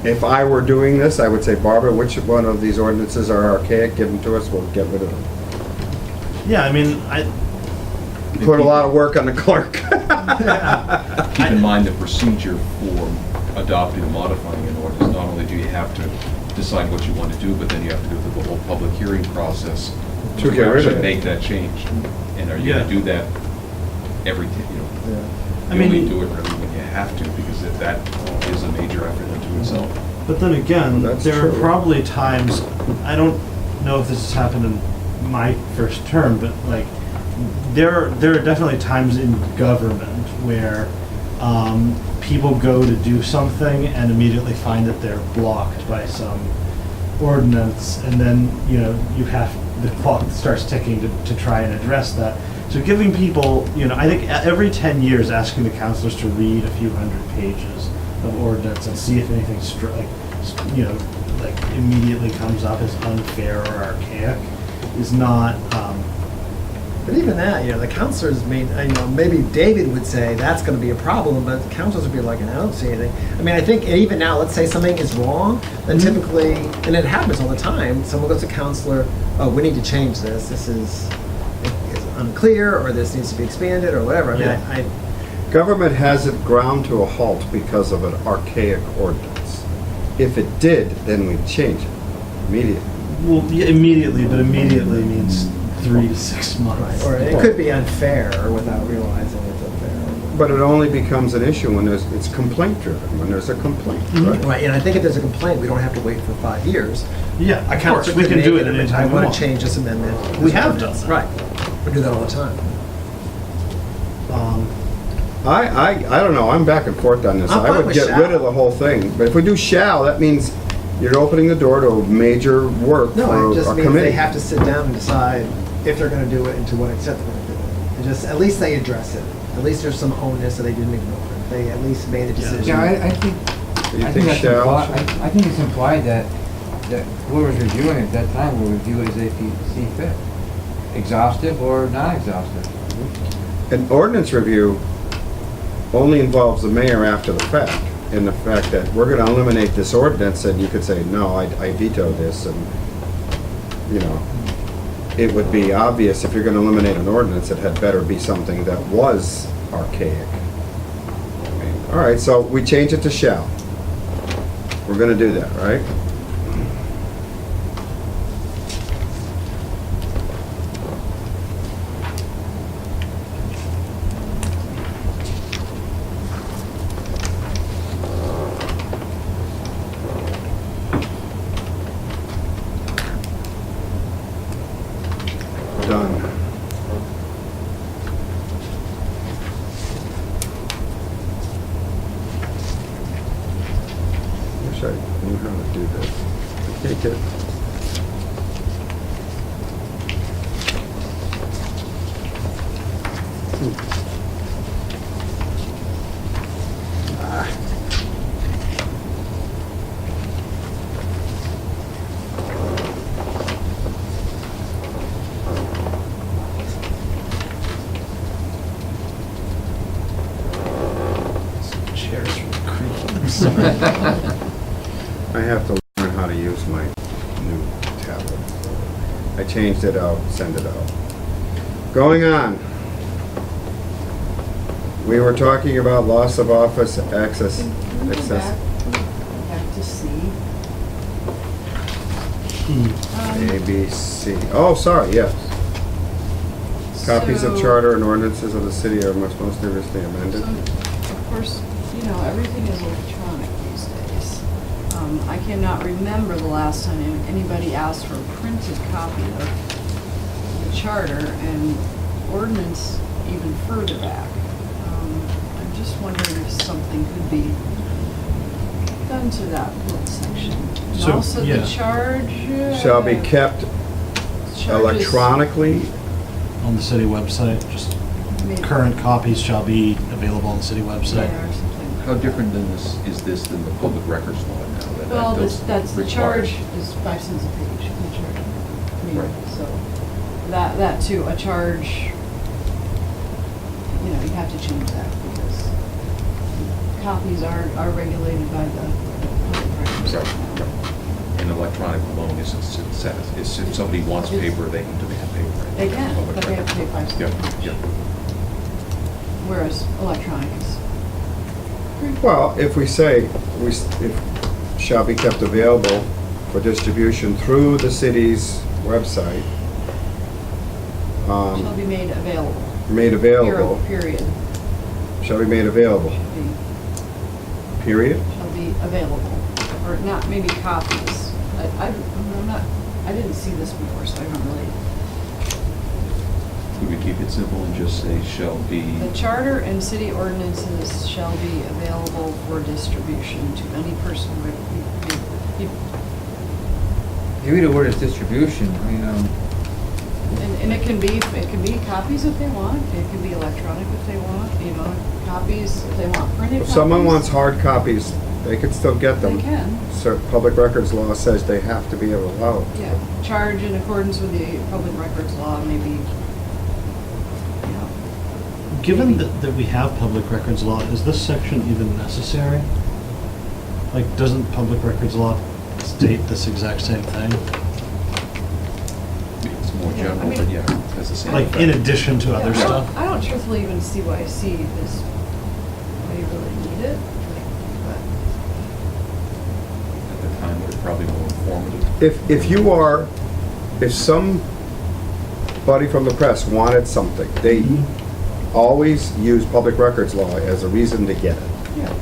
if I were doing this, I would say, Barbara, which one of these ordinances are archaic, give them to us, we'll get rid of them. Yeah, I mean, Put a lot of work on the clerk. Keep in mind the procedure for adopting and modifying an ordinance. Not only do you have to decide what you want to do, but then you have to go through the whole public hearing process To get rid of actually it. make that change. And are you Yeah. going to do that every, I you mean- only do it really when you have to, because that is a major effort unto itself. but then again, Well, that's there are true. probably times. I don't know if this has happened in my first term, but like there are definitely times in government where people go to do something and immediately find that they're blocked by some ordinance, and then you have the clock starts ticking to try and address that. So giving people, I think every 10 years asking the councilors to read a few hundred pages of ordinance and see if anything like immediately comes up as unfair or archaic is not. But even that, the counselors may, maybe David would say that's going to be a problem, but the counselors would be like, I don't see anything. I mean, I think even now, let's say something is wrong, then typically, and it happens all the time, someone goes to counselor, oh, we need to change this. This is unclear, or this needs to be expanded, or whatever. I mean, Yeah. Government hasn't ground to a halt because of an archaic ordinance. If it did, then we'd change it immediately. Well, yeah, immediately, but immediately means 3 to 6 months. or it could be unfair without realizing it's unfair. But it only becomes an issue when it's complaint driven, when there's a complaint, right? Right, and I think if there's a complaint, we don't have to wait for 5 years. Yeah, A of course, counselor we could can do make it an amendment. anytime I we want want. to change this amendment. We have done that. Right, we do that all the time. I don't know, I'm back and forth on this. I'm I fine would with get rid shall. of the whole thing, but if we do shall, that means you're opening the door to major work No, for it just a means they committee. have to sit down and decide if they're gonna do it and to what extent they're gonna do it. And just, at least they address it. At least there's some onus that they didn't ignore it. They at least made a decision. Yeah, I think, Do you I think think that's shall? implied, I think it's implied that whoever's reviewing it at that time will review it as they see fit. Exhaustive or non-exhaustive. An ordinance review only involves the mayor after the fact, in the fact that we're gonna eliminate this ordinance, and you could say, no, I veto this, and, it would be obvious if you're gonna eliminate an ordinance, it had better be something that was archaic. All right, so we change it to shall. We're gonna do that, right? Done. Wish I knew how to do this. I can't get. Ah. Chairs are creaking. I'm sorry. I have to learn how to use my new tablet. I changed it out, send it out. Going on. We were talking about loss of office access. Access. Back to C. A, B, C. Oh, sorry, yes. Copies of So- charter and ordinances of the city are most seriously So, amended. of course, everything is electronic these days. I cannot remember the last time anybody asked for a printed copy of the charter, and ordinance even further back. I'm just wondering if something could be done to that little section. And So, also yeah. the charge. Shall be kept charges electronically. On the city website, just maybe- current copies shall be available on the city Yeah, website. or something. How different than this, is this than the public records law now? that Well, does that's, the require- charge is 5 cents a page, the charge. I mean, Right. so, that too, a charge, you know, you have to change that because copies are regulated by the public records. Right, right. And electronic alone isn't, it says, it's if somebody wants paper, they can demand paper. They can, Public but they have to pay 5 Yep, cents a page. yep. Whereas electronic is. Well, if we say, if shall be kept available for distribution through the city's website, Shall be made available. made available, Period. shall be made available, period? Shall be available, or not, maybe copies. I'm not, I didn't see this before, so I don't really. Could we keep it simple and just say shall be, The charter and city ordinances shall be available for distribution to any person with, You read the word as distribution, I mean, and it can be copies if they want, it can be electronic if they want, you know, copies, if they want printed If copies. someone wants hard copies, they could still get them. They can, So public records law says they have to be allowed. yeah. Charge in accordance with the public records law, maybe, you know. Given that we have public records law, is this section even necessary? Like, doesn't public records law state this exact same thing? it's more Yeah, I general, mean- but yeah, it has the same Like, effect. in addition to other Yeah, stuff? I don't truthfully even see why I see this, why you really need it, but. At the time, it was probably more informative. If somebody from the press wanted something, they always use public records law as a reason to get it. Yeah.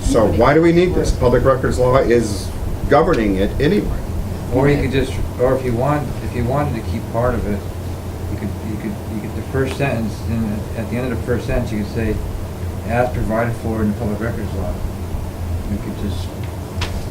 So why do we need this? Public records law is governing it anyway. or you could just, or if you wanted to keep part of it, you could, the first sentence, and at the end of the first sentence, you could say, as provided for in the public records law. You could just,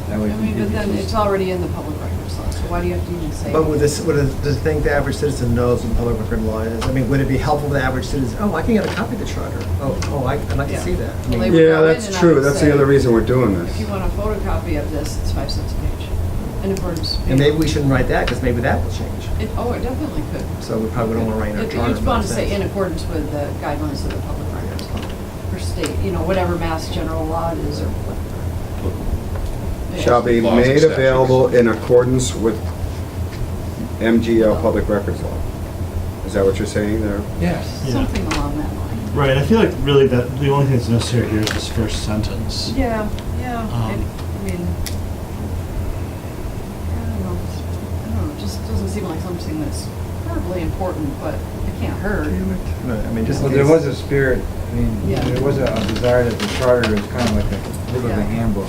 that I would. mean, but then it's already in the public records law, so why do you have to even say? But does the thing the average citizen knows what the public record law is? I mean, would it be helpful for the average citizen? Oh, I can get a copy of the charter. I'd like to Yeah. see that. I Well, mean, they would Yeah, go in that's and I true. would That's say, the other reason we're doing If you this. want a photocopy of this, it's 5 cents a page, in accordance. And maybe we shouldn't write that, because maybe that will change. It definitely could. So we probably don't want to write in our charter. You'd want to say in accordance with the guidelines of the public records law, or state, you know, whatever mass general law it is, or whatever. Yeah. Shall be Laws and made statutes. available in accordance with MGL public records law. Is that what you're saying there? Yes. Yeah. Something along that line. Right, I feel like really that the only thing that's necessary here is this first sentence. Yeah, Um, I mean, I don't know, it just doesn't seem like something that's horribly important, but it can't hurt. I mean, just in Well, there case- was a spirit, I mean, Yeah. there was a desire that the charter is kind of like a little bit of a Yeah. handbook.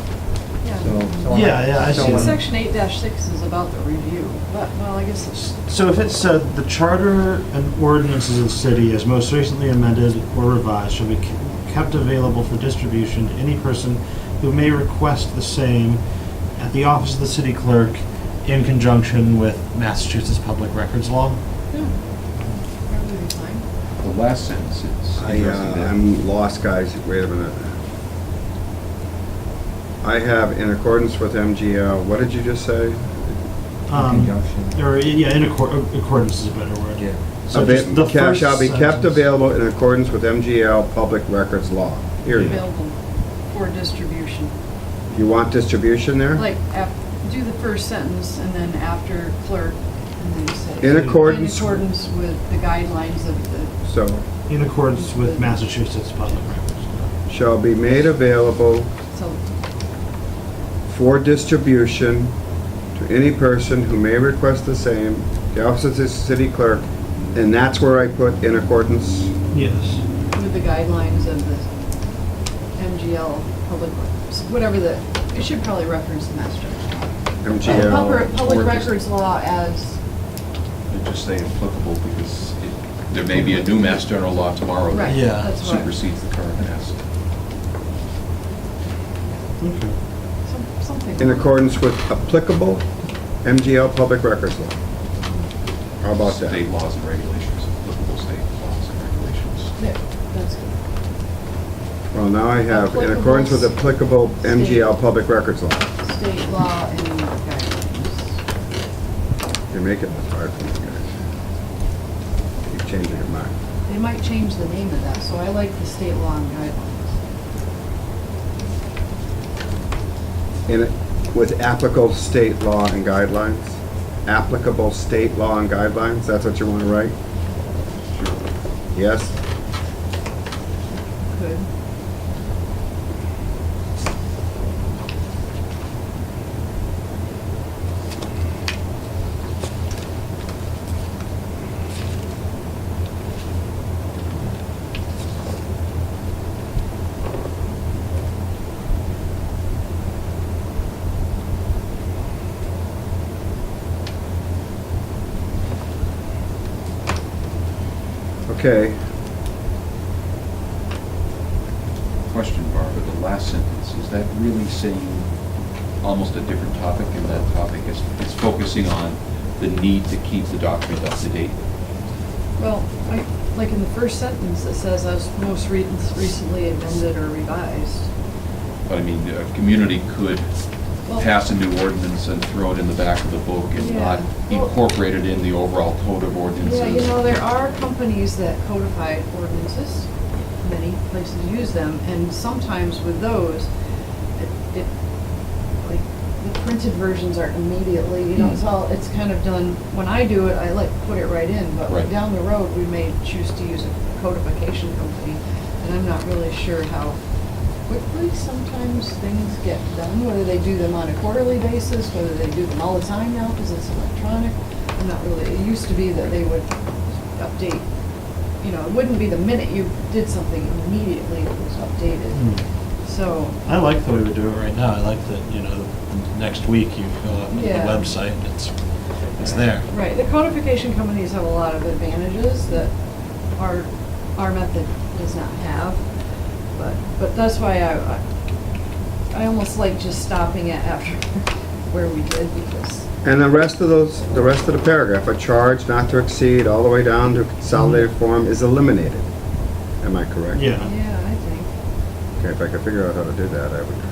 Yeah. So someone- Yeah, I see. someone- Section 8-6 is about the review, but, well, I guess it's, So if it said, "The charter and ordinances of the city as most recently amended or revised shall be kept available for distribution to any person who may request the same at the office of the city clerk in conjunction with Massachusetts public records law." yeah, probably be fine. The last sentence is interesting. that- I'm lost, guys. Wait a minute. I have in accordance with MGL, what did you just say? Conjunction. Or, yeah, accordance is a better word. Yeah. So just the first Shall be kept sentence. available in accordance with MGL public records law. Period. Available for distribution. You want distribution there? Like, do the first sentence, and then after clerk, and then say. In accordance- In accordance with the guidelines of the, So, In accordance with Massachusetts public records law. shall be made available so, for distribution to any person who may request the same, the office of the city clerk, and that's where I put in accordance. Yes. with the guidelines of the MGL public, whatever the, it should probably reference the master. MGL. Public or just- records law as, And just say applicable because There may be a new Mass General Law tomorrow Right, that Yeah. that's why. supersedes the current Mass. Okay. Something. In accordance with applicable MGL public records law. How about that? State laws and regulations, applicable state laws and regulations. Yeah, that's good. Well, now I have, in accordance with applicable MGL public records law. State law and guidelines. You're making this hard for me, guys. Keep changing your mind. They might change the name of that, so I like the state law and guidelines. In, with applicable state law and guidelines? Applicable state law and guidelines, that's what you want to write? Sure. Yes? Good. Okay, Question, Barbara, the last sentence, is that really saying almost a different topic? And that topic is focusing on the need to keep the document up to date? Well, like in the first sentence, it says as most recently amended or revised. But I mean, a community could Well- pass a new ordinance and throw it in the back of the book and Yeah. not Well- incorporate it in the overall code of ordinances. Yeah, you know, there are companies that codify ordinances. Many places use them, and sometimes with those, like, the printed versions aren't immediately, you know, it's kind of done, when I do it, I like put it right in, but like Right. down the road, we may choose to use a codification company, and I'm not really sure how quickly sometimes things get done, whether they do them on a quarterly basis, whether they do them all the time now because it's electronic. I'm not really, it used to be that they would update, you know, it wouldn't be the minute you did something immediately it was updated. So, I like the way we do it right now. I like that, you know, next week you go up to the Yeah. website and it's there. right, the codification companies have a lot of advantages that our method does not have. But that's why I almost like just stopping it after where we did because, and the rest of the paragraph, a charge not to exceed all the way down to consolidated form is eliminated. Am I correct? Yeah. yeah, I think, Okay, if I could figure out how to do that, I would.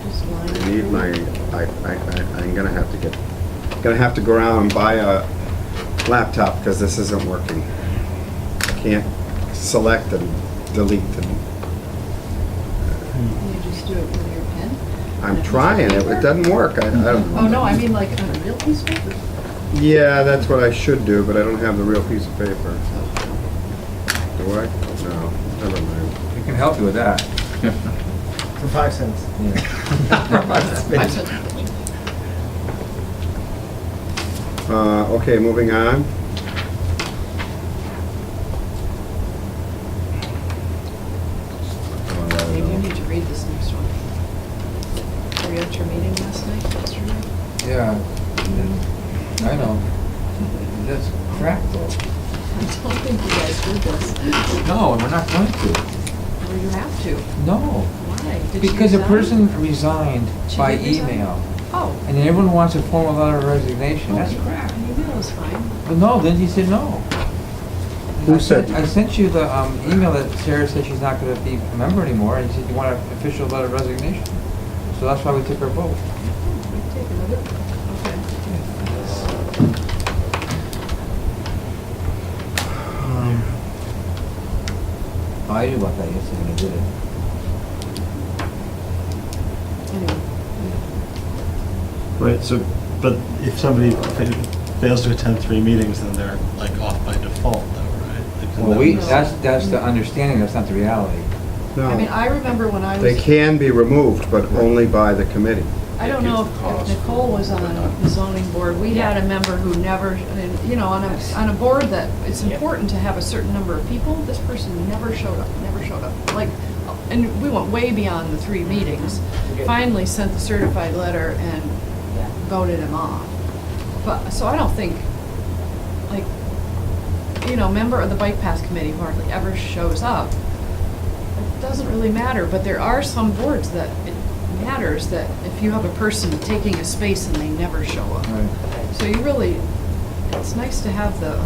just line. I need my, I'm gonna have to go around and buy a laptop because this isn't working. I can't select and delete and, You just do it with your pen? I'm trying, it doesn't work, I don't. Oh, no, I mean like on a real piece of paper? Yeah, that's what I should do, but I don't have the real piece of paper. Do I? No, never mind. We can help you with that. For 5 cents. Okay, moving on. Maybe you need to read this next one. Were you at your meeting last night, yesterday? Yeah. I know. That's crap though. I don't think you guys did this. No, and we're not going to. Well, you have to. No. Why? Did you Because a resign? person resigned She by did resign? email. Oh. And then everyone wants a formal letter of resignation. That's crap. An email is fine. But no, then he said no. Who said? I sent you the email that Sarah said she's not going to be a member anymore, and he said you want an official letter of resignation. So that's why we took her vote. Take another. Okay. Oh, I knew about that yesterday when I did it. Anyway. Right, so, but if somebody fails to attend 3 meetings, then they're like off by default though, right? Like, Well, we, No. that's the understanding, that's not the reality. I mean, No, I remember when I was. they can be removed, but only by the committee. I don't know if Nicole was on the zoning board, we had a member who never, you know, on a board that it's important to have a certain number of people, this person never showed up. Like, and we went way beyond the 3 meetings. Finally sent the certified letter and voted him off. But, so I don't think, like, member of the bike path committee who hardly ever shows up, it doesn't really matter, but there are some boards that it matters that if you have a person taking a space and they never show up. Right. So you really, it's nice to have the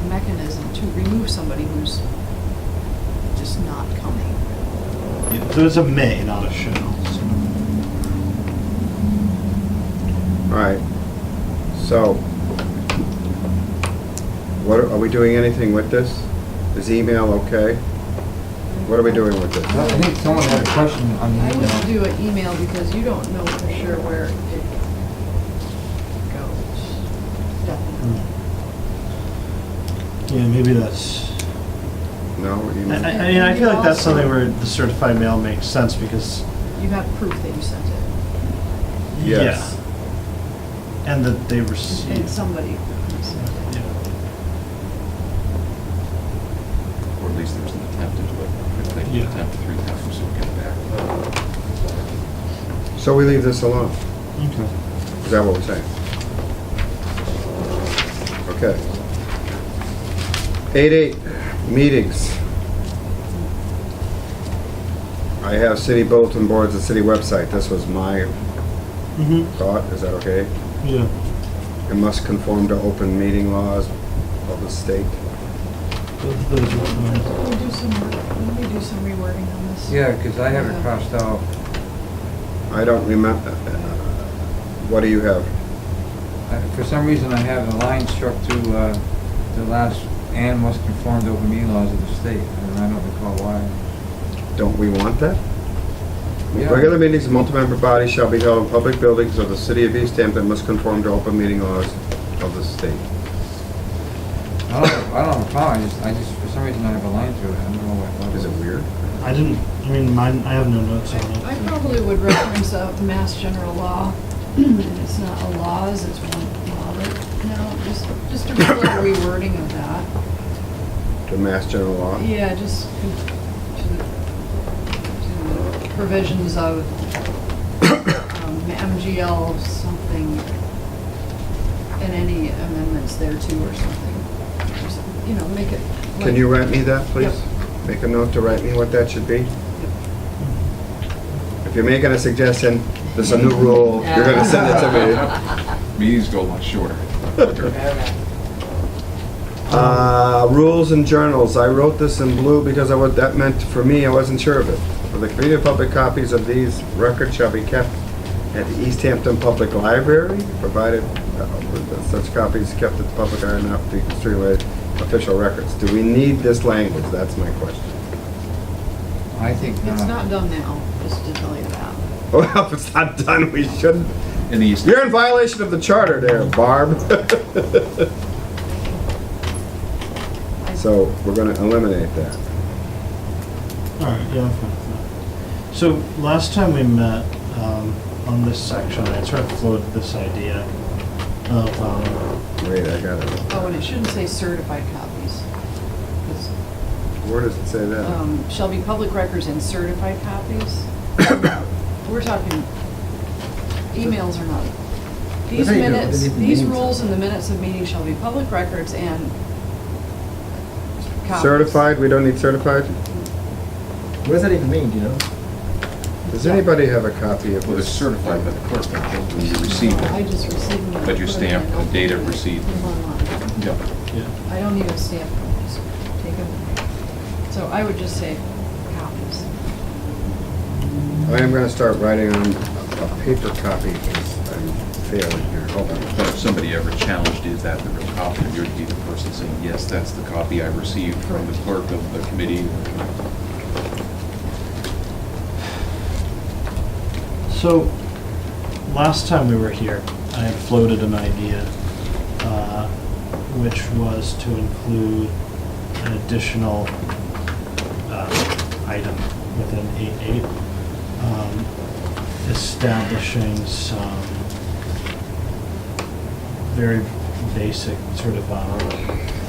mechanism to remove somebody who's just not coming. Yeah, so it's a may, not a shall. So. All right. So, what, are we doing anything with this? Is email okay? What are we doing with this? I think someone had a question on the I email. wouldn't do an email because you don't know for sure where it goes. Definitely. Yeah, maybe that's. No? I Email? mean, I feel like that's something where the certified mail makes sense because. You have proof that you sent it, Yes. Yeah. And that they receive. and somebody sent it. Yeah. Or at least there's an attempt to do it. If they Yeah. attempt 3 times, we'll get it back. So we leave this alone? Okay. Is that what we're saying? Okay. 8:8, meetings. I have city bulletin boards and city website. This was my Mm-hmm. thought. Is that okay? Yeah. It must conform to open meeting laws of the state. Those are fine. Let me do some rewording on this. Yeah, because I have it crossed out. I don't remember. What do you have? For some reason, I have a line struck to the last, and must conform to open meeting laws of the state. And I don't recall why. Don't we want that? Yeah. Regular meetings of multi-member bodies shall be held in public buildings of the city of Easthampton must conform to open meeting laws of the state. I don't have a problem. I just, for some reason, I have a line through it. I don't know what. Is it weird? I didn't. I mean, mine. I have no notes on it. I probably would reference the Mass General Law, and it's not a laws, it's one law, but, just a little rewording of that. The Mass General Law? Yeah, just to the provisions of MGL something, and any amendments thereto or something. Just, make it. Can like- you write me that, please? Yep. Make a note to write me what that should be. If you're making a suggestion, there's a new rule, you're gonna send it to me. Meetings go a lot shorter. Rules and journals, I wrote this in blue because that meant, for me, I wasn't sure of it. For the convenient public copies of these records shall be kept at the Easthampton Public Library, provided such copies kept at the public are not to be considered official records. Do we need this language? That's my question. I think It's not done now, just to tell you that. Well, if it's not done, we shouldn't. In the East. You're in violation of the charter there, Barb. So we're gonna eliminate that. All right. Yeah, I'm fine with that. So last time we met on this section, I sort of floated this idea of. Wait, I got it. Oh, and it shouldn't say certified copies. It's, Where does it say that? shall be public records and certified copies. We're talking, emails are not. These What do you do? minutes, What do you do? these Meetings. rules in the minutes of meetings shall be public records and copies. Certified? We don't need certified? What does that even mean, do you know? Does anybody have a copy of Well, it's this? certified by the clerk, I think, when you receive I it. just receive them. and But you put them stamp in an the open date of folder. receipt. Put them online. Yeah. Yeah. I don't even stamp them, just take them. So I would just say copies. I am gonna start writing on a paper copy because I'm failing here. Hold on. But if somebody ever challenged, is that the real copy, you'd be the person saying, yes, that's the copy I received from the clerk of the committee. So, last time we were here, I had floated an idea, which was to include an additional item within 8.8, establishing some very basic sort of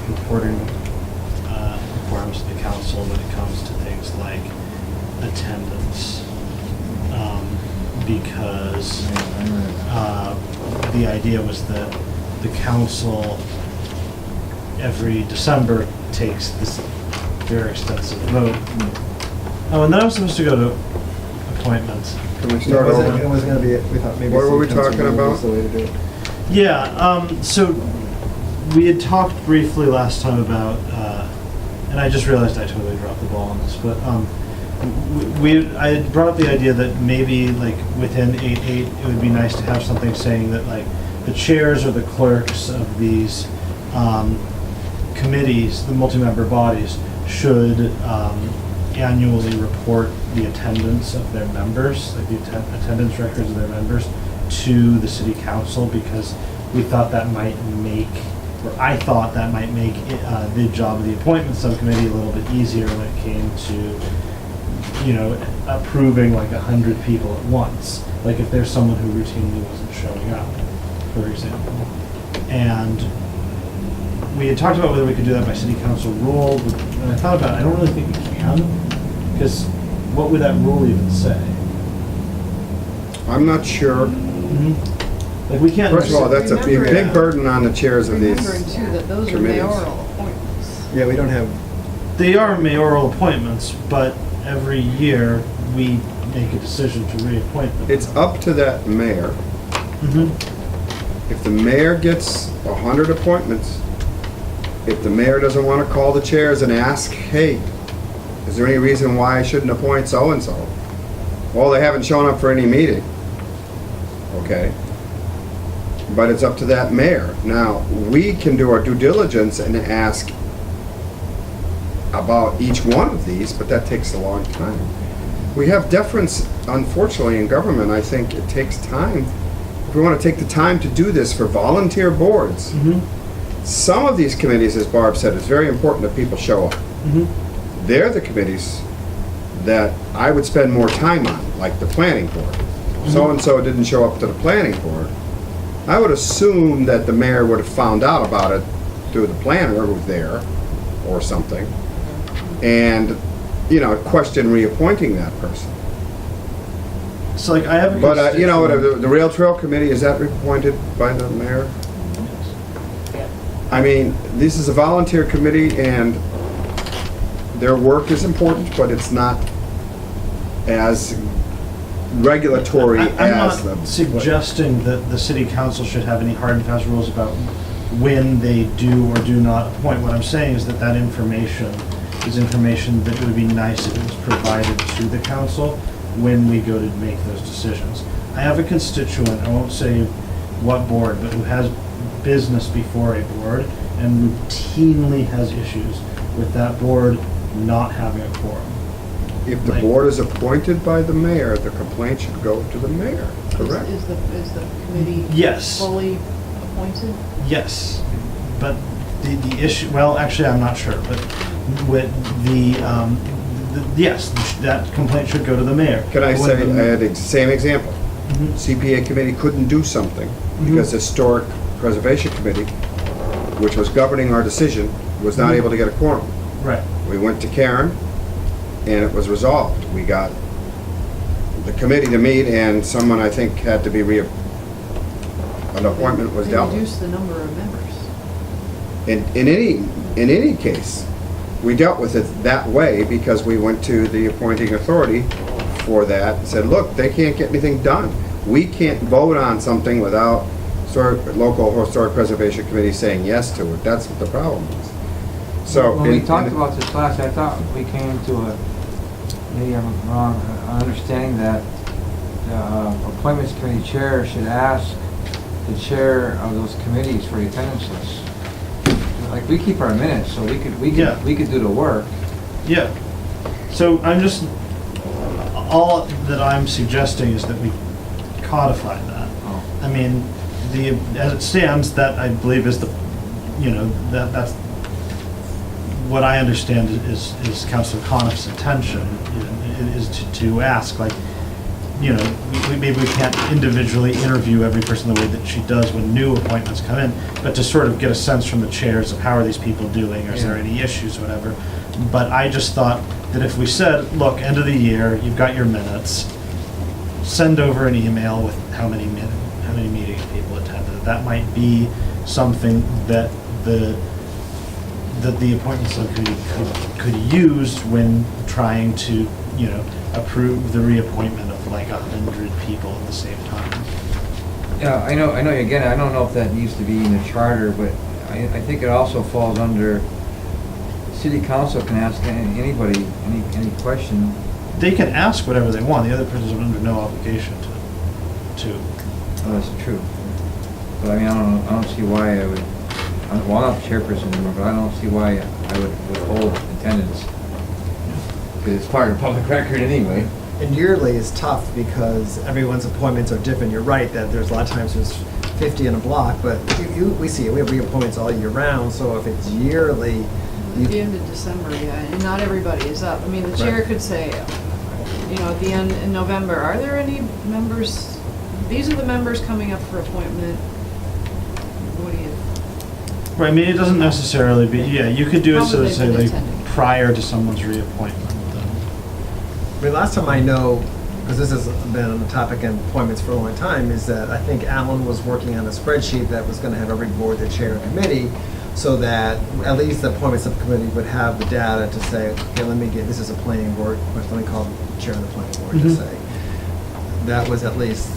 reporting requirements to the council when it comes to things like attendance. Because the idea was that the council every December takes this very extensive vote. Oh, and then I was supposed to go to appointments. Can we It start wasn't, it over? was gonna be, we thought maybe. What were we city council talking rule was about? the way to do it. Yeah, so we had talked briefly last time about, and I just realized I totally dropped the ball on this, but I had brought up the idea that maybe like within 8.8, it would be nice to have something saying that like the chairs or the clerks of these committees, the multi-member bodies, should annually report the attendance of their members, like the attendance records of their members, to the city council, because we thought that might make, or I thought that might make the job of the appointment subcommittee a little bit easier when it came to, you know, approving like 100 people at once. Like if there's someone who routinely wasn't showing up, for example. And we had talked about whether we could do that by city council rule, but when I thought about it, I don't really think we can, because what would that rule even say? I'm not sure. Like we can't. First of all, that's a big Remember- big burden on the chairs of these Remembering too that those are committees. mayoral appointments. Yeah, we don't have, They are mayoral appointments, but every year we make a decision to reappoint them. It's up to that mayor. Mhm. If the mayor gets 100 appointments, if the mayor doesn't want to call the chairs and ask, hey, is there any reason why I shouldn't appoint so-and-so? Well, they haven't shown up for any meeting. Okay? But it's up to that mayor. Now, we can do our due diligence and ask about each one of these, but that takes a long time. We have deference, unfortunately, in government. I think it takes time. If we want to take the time to do this for volunteer boards, Mhm. some of these committees, as Barb said, it's very important that people show up. Mhm. They're the committees that I would spend more time on, like the planning board. So-and-so didn't show up to the planning board. I would assume that the mayor would have found out about it through the planner who's there, or something, and, you know, question reappointing that person. So like I have a But, you know, constituent- the rail trail committee, is that appointed by the mayor? Yeah. I mean, this is a volunteer committee, and their work is important, but it's not as regulatory I'm as the... not suggesting that the city council should have any hard and fast rules about when they do or do not appoint. What I'm saying is that that information is information that would be nice if it was provided to the council when we go to make those decisions. I have a constituent, I won't say what board, but who has business before a board and routinely has issues with that board not having a quorum. If the Like- board is appointed by the mayor, the complaint should go to the mayor, correct? Is the committee Yes. fully appointed? Yes, but the issue, well, actually, I'm not sure, but with yes, that complaint should go to the mayor. Can I But say, when I had the same example. Mhm. CPA committee couldn't do something because the Historic Preservation Committee, which was governing our decision, was not Mhm. able to get a quorum. Right, We went to Karen, and it was resolved. We got the committee to meet, and someone, I think, had to be an appointment was They dealt with. reduce the number of members. In any case, we dealt with it that way because we went to the appointing authority for that and said, look, they can't get anything done. We can't vote on something without local historic preservation committee saying yes to it. That's what the problem is. So. When we in- talked in- about this last, I thought we came to a, maybe I'm wrong, understanding that the appointments committee chair should ask the chair of those committees for the attendance list. Like, we keep our minutes, so Yeah. we could do the work. yeah. So I'm just, all that I'm suggesting is that we codify that. Oh. I mean, as it stands, that I believe is the, you know, that's what I understand is Councilor Coniff's intention is to ask, like, you know, maybe we can't individually interview every person the way that she does when new appointments come in, but to sort of get a sense from the chairs of how are these people doing, or is there any issues, whatever. But I just thought that if we said, look, end of the year, you've got your minutes, send over an email with how many meetings people attended. That might be something that the that the appointment subcommittee could use when trying to, approve the reappointment of like 100 people at the same time. Yeah, I know, again, I don't know if that needs to be in the charter, but I think it also falls under, city council can ask anybody, any question. They can ask whatever they want, the other person's under no obligation to. Well, that's true. But I mean, I don't see why I would, well, I'm not the chairperson anymore, but I don't see why I would withhold attendance. Because it's part of the public record anyway. And yearly is tough because everyone's appointments are different. You're right that there's a lot of times there's 50 in a block, but we see it, we have reappointments all year round, so if it's yearly, At the end of December, yeah, and not everybody is up. I mean, the chair Right. could say, at the end, in November, are there any members, these are the members coming up for appointment? What do you? Right, I mean, it doesn't necessarily be, you could do it How so would that they say be like attending? prior to someone's reappointment. I mean, last time I know, because this has been on the topic in appointments for a long time, is that I think Alan was working on a spreadsheet that was gonna have every board, the chair and committee, so that at least the appointment subcommittee would have the data to say, okay, this is a planning board, let me call the chair of the planning board to Mhm. say. That was at least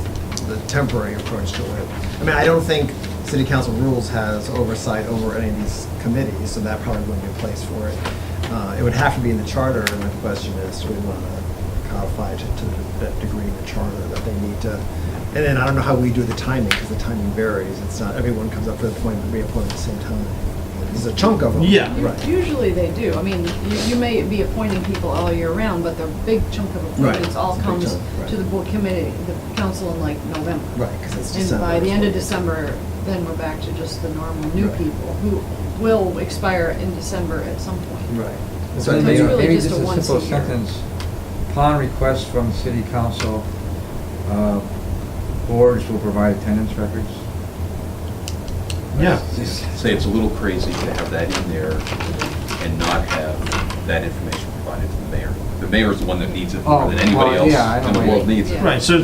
the temporary approach to it. I mean, I don't think city council rules has oversight over any of these committees, so that probably wouldn't be a place for it. It would have to be in the charter, and the question is, do we want to codify to that degree in the charter that they need to, and then I don't know how we do the timing, because the timing varies. It's not, everyone comes up for appointment, reappointment at the same time. There's a chunk of them. Yeah. Right. Usually they do. I mean, you may be appointing people all year round, but the big chunk of appointments all It's a big comes chunk, right. to the board committee, the council in like November. Right, because it's And December. by the end of December, then we're back to just the normal new Right. people who will expire in December at some point. Right. So So I maybe- think, really maybe just just a a once simple a year. sentence, upon request from the city council, boards will provide attendance records. Yeah. Say it's a little crazy to have that in there and not have that information provided to the mayor. The mayor is the one that needs it more than Oh, anybody well, else yeah, I know in the what world you- needs it. Yeah. Right, so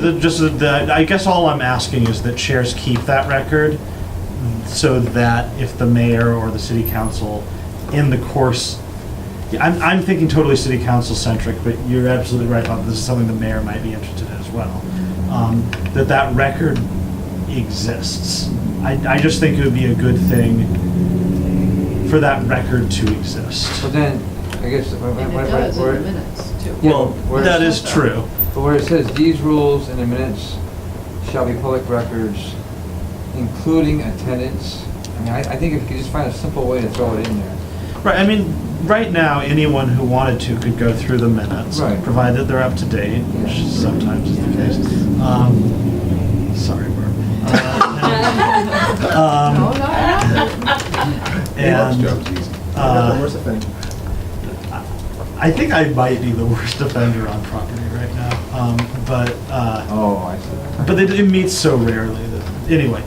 I guess all I'm asking is that chairs keep that record so that if the mayor or the city council in the course, I'm thinking totally city council centric, but you're absolutely right, Bob, this is something the mayor might be interested in as well. That record exists. I just think it would be a good thing for that record to exist. So then, I guess. And it does in the minutes too. Well, where it that is says true. But where it says, these rules in the minutes shall be public records, including attendance, I mean, I think if you could just find a simple way to throw it in there. Right, I mean, right now, anyone who wanted to could go through the minutes, Right. provided they're up to date, which sometimes is the case. Sorry, Barb. No, no, no. And Job's easy. that's the worst thing. I think I might be the worst offender on property right now, but Oh, I see. but it meets so rarely that, anyway,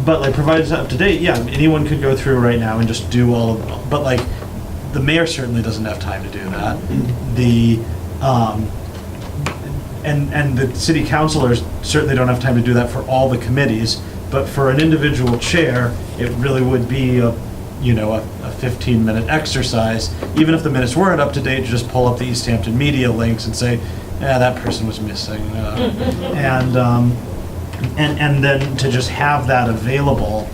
but like provided it's up to date, yeah, anyone could go through right now and just do all of, but like, the mayor certainly doesn't have time to do that. And the city councilors certainly don't have time to do that for all the committees, but for an individual chair, it really would be a 15-minute exercise, even if the minutes weren't up to date, to just pull up the Easthampton media links and say, that person was missing. And then to just have that available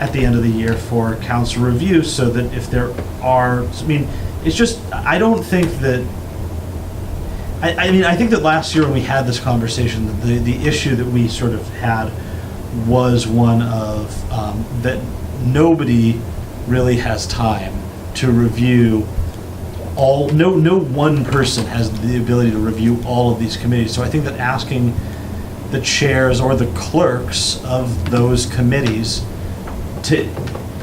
at the end of the year for council review, so that if there are, I mean, it's just, I don't think that, I mean, I think that last year when we had this conversation, the issue that we sort of had was one of, that nobody really has time to review all, no one person has the ability to review all of these committees. So I think that asking the chairs or the clerks of those committees to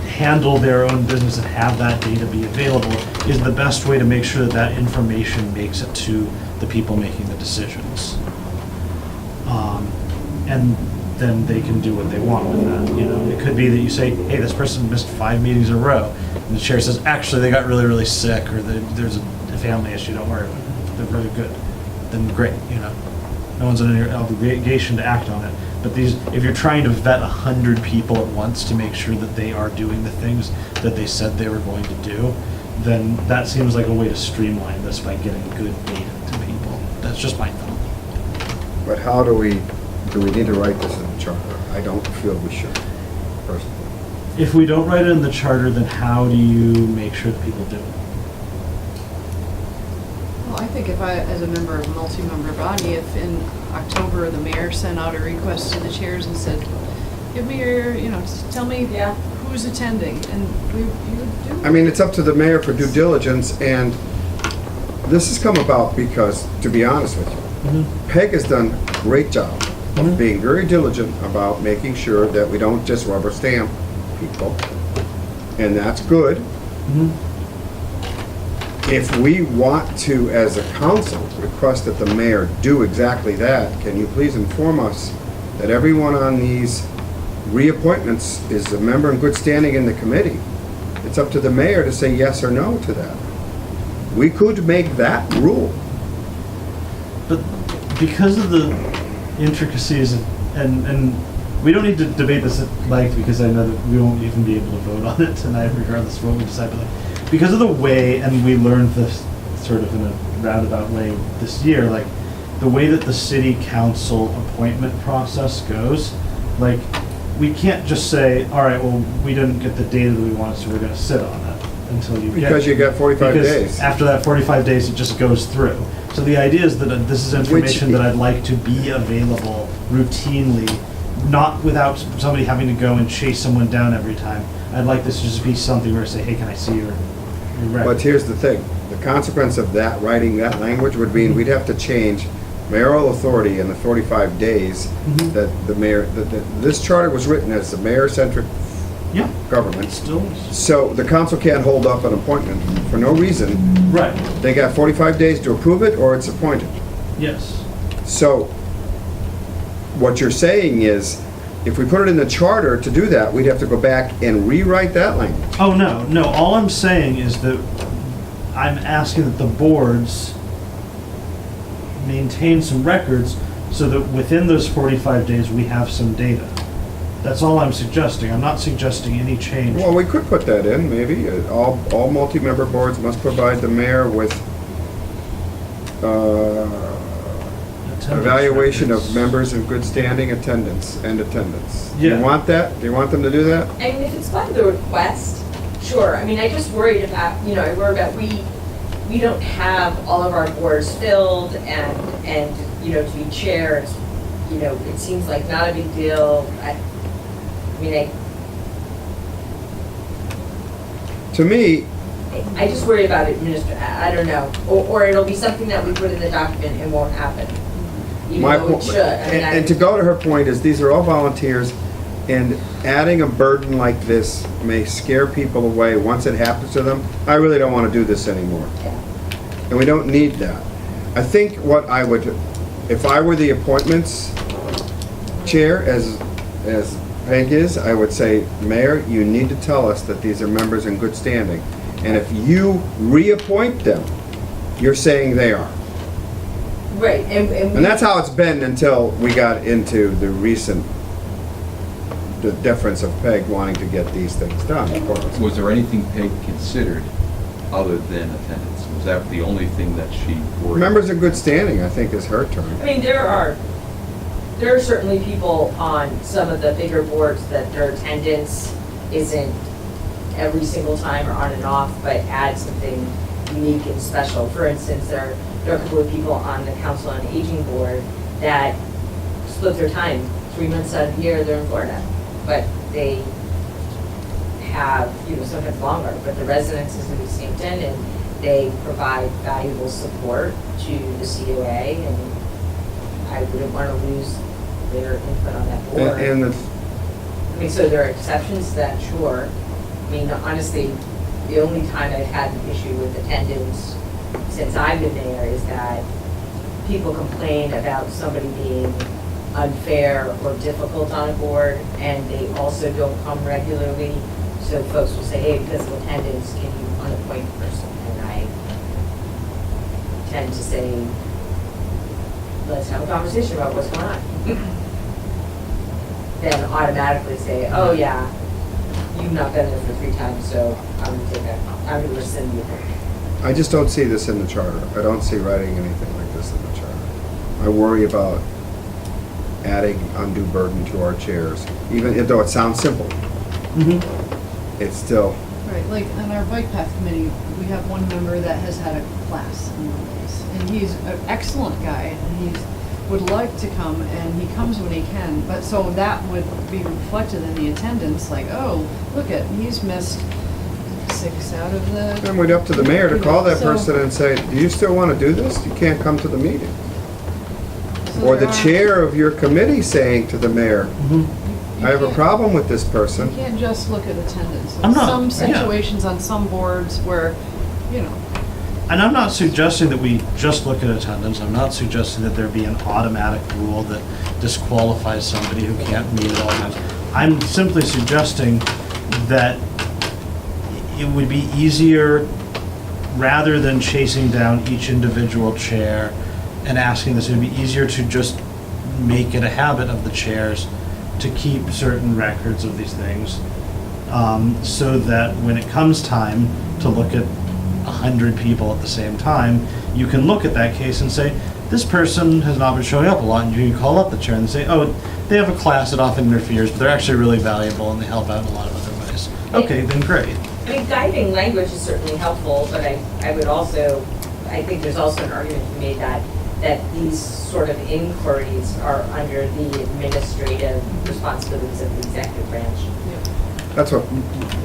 handle their own business and have that data be available is the best way to make sure that that information makes it to the people making the decisions. And then they can do what they want with that. It could be that you say, hey, this person missed 5 meetings in a row. And the chair says, actually, they got really, really sick, or there's a family issue, don't worry about it. They're really good. Then great, No one's under any obligation to act on it. But these, if you're trying to vet 100 people at once to make sure that they are doing the things that they said they were going to do, then that seems like a way to streamline this by getting good data to people. That's just my thought. But how do we need to write this in the charter? I don't feel we should, personally. If we don't write it in the charter, then how do you make sure that people do it? Well, I think if I, as a member of a multi-member body, if in October the mayor sent out a request to the chairs and said, give me your, just tell me Yeah. who's attending, and you would do it. I mean, it's up to the mayor for due diligence, and this has come about because, to be honest with you, Peg has done a great job of being very diligent about making sure that we don't just rubber stamp people, and that's good. If we want to, as a council, request that the mayor do exactly that, can you please inform us that everyone on these reappointments is a member in good standing in the committee? It's up to the mayor to say yes or no to that. We could make that rule. But because of the intricacies and we don't need to debate this at length because I know that we won't even be able to vote on it tonight regardless of what we decide. But because of the way, and we learned this sort of in a roundabout way this year, like the way that the city council appointment process goes, like we can't just say, all right, well, we didn't get the data that we wanted, so we're going to sit on it until you get Because you got 45 because days. After that 45 days, it just goes through. So the idea is that this is information that I'd like to be available routinely, not without somebody having to go and chase someone down every time. I'd like this to just be something where I say, hey, can I see your record? But here's the thing, the consequence of that, writing that language would mean we'd have to change mayoral authority in the 45 days that the mayor, this charter was written as a mayor-centric Yeah, government. still, So the council can't hold up an appointment for no reason. right, They got 45 days to approve it or it's appointed. yes. So what you're saying is, if we put it in the charter to do that, we'd have to go back and rewrite that language. Oh, no, all I'm saying is that I'm asking that the boards maintain some records so that within those 45 days, we have some data. That's all I'm suggesting. I'm not suggesting any change. Well, we could put that in, maybe. All multi-member boards must provide the mayor with Attendance evaluation of records. members in good standing, attendance. Do Yeah. you want that? Do you want them to do that? I mean, if it's by the request, sure. I mean, I just worried about, I worry about we don't have all of our boards filled and to be chair, it's, it seems like not a big deal. To me, I just worry about I don't know, or it'll be something that we put in the document and won't happen, even my though it should. I mean, and to go to her point is, these are all volunteers, and adding a burden like this may scare people away once it happens to them. I really don't want to do this anymore. Yeah. And we don't need that. I think what I would, if I were the appointments chair, as Peg is, I would say, Mayor, you need to tell us that these are members in good standing. And if you reappoint them, you're saying they are. Right, And that's how it's been until we got into the difference of Peg wanting to get these things done, of course. Was there anything Peg considered other than attendance? Was that the only thing that she worried? Members in good standing, I think, is her term. I mean, there are certainly people on some of the bigger boards that their attendance isn't every single time or on and off, but add something unique and special. For instance, there are a couple of people on the Council on Aging board that split their time. 3 months out of the year, they're in Florida, but they have, sometimes longer, but the residences in Easthampton, and they provide valuable support to the COA, and I wouldn't want to lose their input on that board. And the, I mean, so there are exceptions to that, sure. I mean, honestly, the only time I've had an issue with attendance since I've been there is that people complain about somebody being unfair or difficult on a board, and they also don't come regularly. So folks will say, hey, because of attendance, can you unappoint a person? And I tend to say, let's have a conversation about what's going on. Then automatically say, oh yeah, you've not been there for 3 times, so I'm gonna rescind you. I just don't see this in the charter. I don't see writing anything like this in the charter. I worry about adding undue burden to our chairs, even though it sounds simple. It's still, Right, like on our bike path committee, we have one member that has had a class in Mondays, and he's an excellent guy, and he would like to come, and he comes when he can, but so that would be reflected in the attendance, like, oh, look at, he's missed 6 out of the. then we'd up to the mayor to call that So- person and say, do you still want to do this? You can't come to the meeting. so Or the there are- chair of your committee saying to the mayor, I have a problem with this You person. can't just look at attendance. I'm not- Some yeah. situations on some boards where, you know, And I'm not suggesting that we just look at attendance. I'm not suggesting that there be an automatic rule that disqualifies somebody who can't meet at all times. I'm simply suggesting that it would be easier, rather than chasing down each individual chair and asking this, it would be easier to just make it a habit of the chairs to keep certain records of these things, so that when it comes time to look at 100 people at the same time, you can look at that case and say, this person has not been showing up a lot, and you can call up the chair and say, oh, they have a class that often interferes, but they're actually really valuable and they help out in a lot of other ways. Okay, then great. I mean, guiding language is certainly helpful, but I would also, I think there's also an argument to be made that these sort of inquiries are under the administrative responsibilities of the executive branch. That's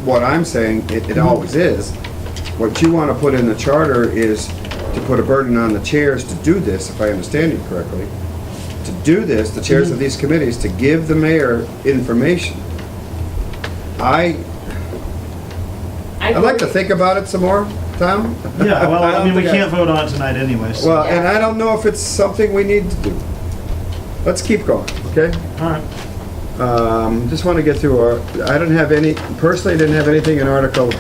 what I'm saying, it always is. What you want to put in the charter is to put a burden on the chairs to do this, if I understand you correctly. To do this, the chairs of these committees, to give the mayor information. I'd like to think about it some more, Tom. Yeah, well, I don't mean, we think can't vote on it tonight anyway, so. Well, and I don't know if it's something we need to do. Let's keep going, okay? All right. Just want to get through I didn't have any, personally, didn't have anything in Article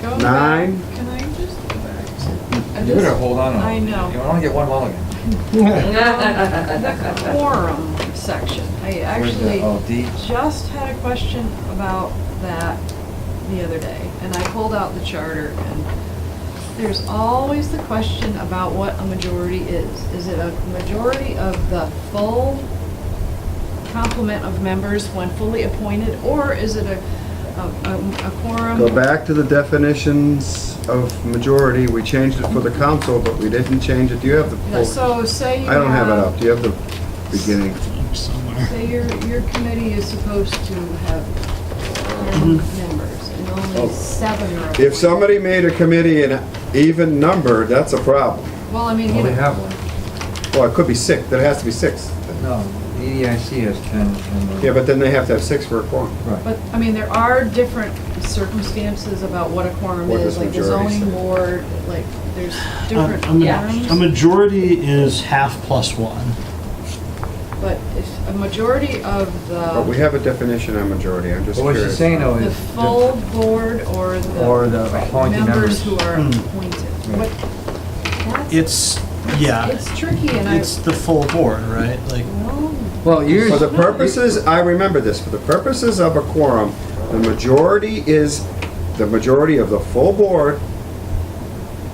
go 9. back. Can I just go back to? You better hold on. I know. You only get one mulligan. The quorum section. I Where's actually that? Oh, D. just had a question about that the other day, and I pulled out the charter, and there's always the question about what a majority is. Is it a majority of the full complement of members when fully appointed, or is it a quorum? Go back to the definitions of majority. We changed it for the council, but we didn't change it. Do you have the Yeah, full? so say you I don't have it have- up. Do you have the beginning? Somewhere. Say your committee is supposed to have 10 members, and only Oh. 7 are. If appointed. somebody made a committee an even number, that's a problem. Well, I mean, Well, you they know, have one. Well, it could be 6. There has to be 6. No, the EDIC has 10. Yeah, but then they have to have 6 for a quorum. Right. but, I mean, there are different circumstances about what a quorum What is, does like the majority zoning say? board, like, there's different A terms. majority is half plus one. But if a majority of But we the, have a definition on majority. I'm just What was she curious. saying though the is. full board or Or the the appointed members. who are Hmm. appointed. What, that's, It's, yeah, it's tricky, and it's the full board, right? Like, well, Well, you. For the purposes, I remember this, for the purposes of a quorum, the majority is the majority of the full board,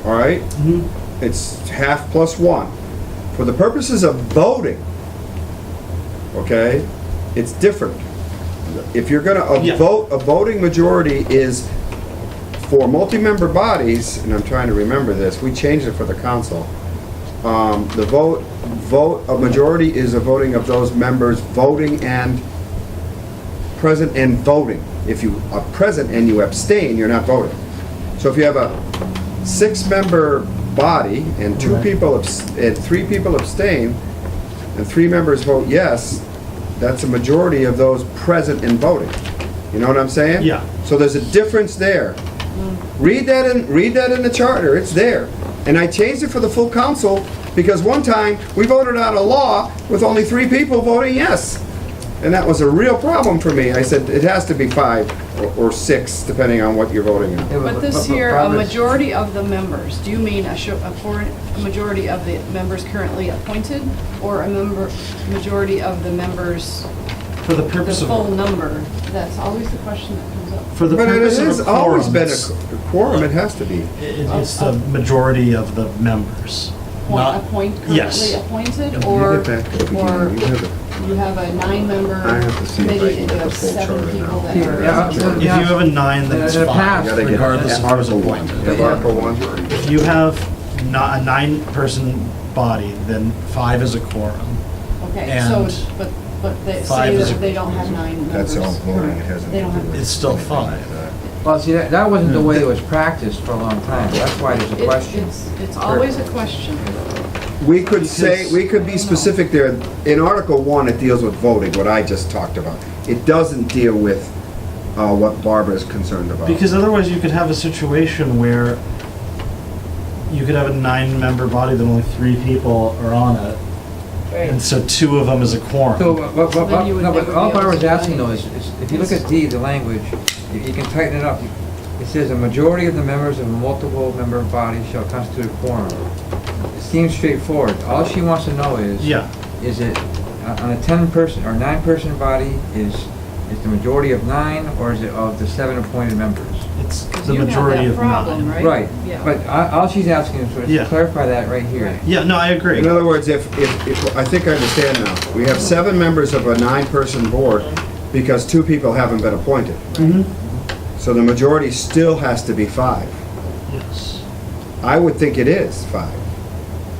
all right? It's half plus 1. For the purposes of voting, okay, it's different. If you're gonna, Yeah. a voting majority is for multi-member bodies, and I'm trying to remember this, we changed it for the council. The a majority is a voting of those members voting and present and voting. If you are present and you abstain, you're not voting. So if you have a 6-member body and 2 people, and 3 people abstain, and 3 members vote yes, that's a majority of those present and voting. You know what I'm saying? Yeah. So there's a difference there. Read that in the charter, it's there. And I changed it for the full council because one time we voted on a law with only 3 people voting yes. And that was a real problem for me. I said, it has to be 5 or 6, depending on what you're voting on. Yeah, But this here, a Barbara's- majority of the members, do you mean a majority of the members currently appointed? Or majority of the members, For the the purpose of. full number? That's always the question that comes up. For the But it purpose of has a always quorum, been it's, a quorum, it has to be. it's the majority of the members. Not- yes. Currently appointed, Let me or, get back to the or beginning. You have it. you have a 9-member I have to see if I committee can and get you the have full 7 charter people now. that Yeah, are. yeah. If you have a 9, then it's In the fine, past, Gotta get- regardless of who's You appointed. have Article 1? If you have not a 9-person body, then 5 is a quorum. Okay, so, And but they five say is that a- they don't have 9 members. That's all voting, it hasn't. They don't to do have. with It's still 5. Well, see, that wasn't the way it was practiced for a long time. That's why there's a question. It's always a question. We could say, Because- we could be specific there. In Article 1, it deals with voting, what I just talked about. It doesn't deal with what Barbara is concerned about. Because otherwise you could have a situation where you could have a 9-member body that only 3 people are on it. And so 2 of them is a quorum. So, Then you would no, but never all be able Barbara's to asking vote. though is, if you look at D, the language, you can tighten it up. It says, "A majority of the members of a multiple member body shall constitute a quorum." It seems straightforward. All she wants to know is, Yeah, is it, on a 10-person or 9-person body, is the majority of 9, or is it of the 7 appointed members? it's 'Cause the you have majority that of problem, 9. right? Right, Yeah. but all she's asking is to Yeah. clarify that right here. Right. Yeah, no, I agree. In other words, if, I think I understand now. We have 7 members of a 9-person board because 2 people haven't been appointed. Mhm. So the majority still has to be 5. Yes. I would think it is 5.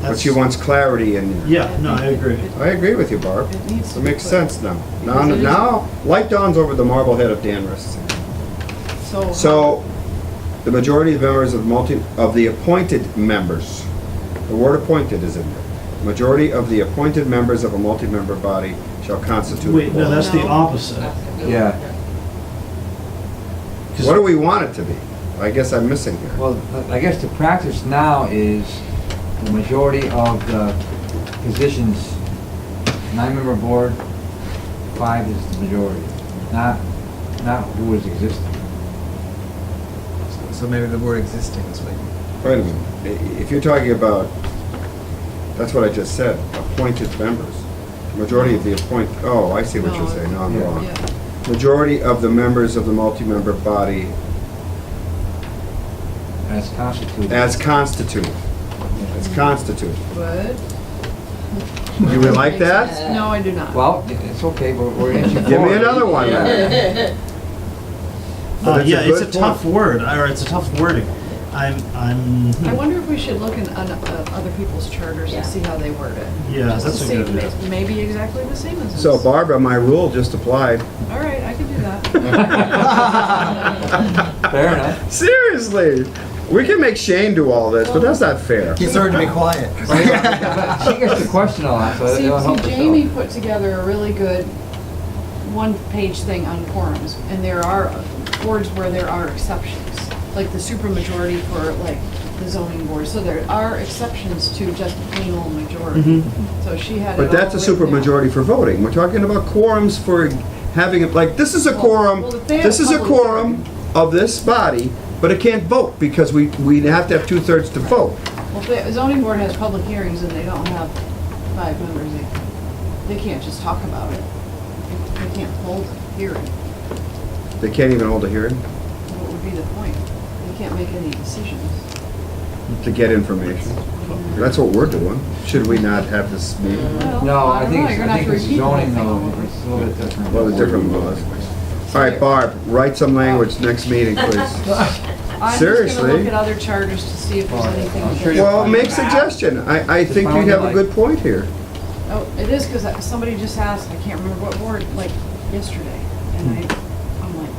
But That's- she wants clarity in there. Yeah, no, I agree. I agree with you, Barb. It needs to It be makes clear. sense now. Now, Because it is- now, light dawns over the marble head of Dan Riss. So, the majority of members of the appointed members, the word appointed is in there. Majority of the appointed members of a multi-member body shall constitute a Wait, no, quorum. that's the No. opposite. Yeah. 'Cause- What do we want it to be? I guess I'm missing here. Well, I guess the practice now is the majority of the positions, 9-member board, 5 is the majority, not who is existing. So maybe the word existing is what you. Wait a minute. If you're talking about, that's what I just said, appointed members. Majority of the oh, I see what you're saying. No, I'm Yeah. wrong. Yeah. Majority of the members of the multi-member body As constituted. as constituted. As constituted. Good. You would like that? No, I do not. Well, it's okay, we're inching forward. Give me another one. Yeah. then. But it's a yeah, it's a good tough point. word, or it's a tough wording. I wonder if we should look in other people's charters Yeah. and see how they word it. Yeah, Just to that's a see good if idea. it's maybe exactly the same as this. So Barbara, my rule just applied. All right, I can do that. Fair enough. Seriously, we can make Shane do all this, but that's not fair. He's learned to be quiet. She gets to question a lot, so it'll help See, us Jamie out. put together a really good one-page thing on quorums, and there are boards where there are exceptions, like the supermajority for like the zoning board. So there are exceptions to just plain old majority. So she had it But that's a all written out. supermajority for voting. We're talking about quorums for having it, like, this is a quorum, well, if they have this is a public quorum of this body, but it can't vote because we have to have 2/3 to vote. Well, if the zoning board has public hearings and they don't have 5 members, they can't just talk about it. They can't hold a hearing. They can't even hold a hearing What would be the point? They can't make any decisions. to get information. That's what we're doing. Should we not have this meeting? Well, No, I don't think know. it's, You're gonna I have think to it's repeat the whole zoning thing all though, over. it's a little bit different. Well, the different laws. All right, Barb, write some language next meeting, please. I'm Seriously? just gonna look at other charters to see if there's anything. I'm that- sure you'll Well, find make it. suggestion. I think you have a good point here. Oh, it is, because somebody just asked, I can't remember what board, like, yesterday, and I'm like,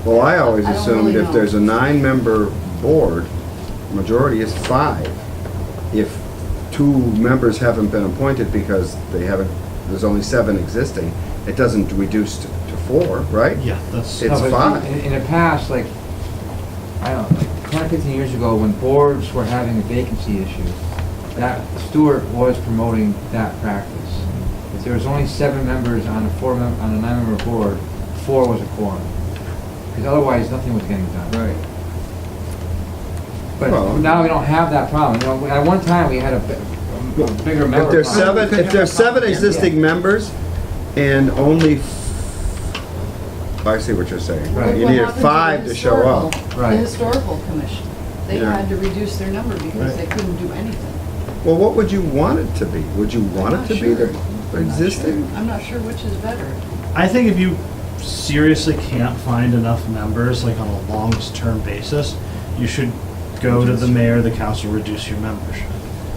Well, I always I don't assumed really if know. there's a 9-member board, majority is 5. If 2 members haven't been appointed because there's only 7 existing, it doesn't reduce to 4, right? Yeah, that's. It's No, but 5. In the past, like, I don't know, like 10 or 15 years ago, when boards were having a vacancy issue, that Stewart was promoting that practice. there was only 7 members on a 9-member board, 4 was a quorum. Because otherwise, nothing was getting done. Right. But Well- now we don't have that problem. You know, at one time, we had a bigger member. If there's problem. seven, if there's 7 existing members and only, I see what you're saying. Right. You What needed happened 5 the to show up. historical- Right. The historical commission, they Yeah. had to reduce their number because Right. they couldn't do anything. Well, what would you want it to be? Would you want I'm it to not be the sure. I'm not existing? sure. I'm not sure which is better. I think if you seriously can't find enough members, like on a long-term basis, you should go to the mayor, the council, reduce your membership.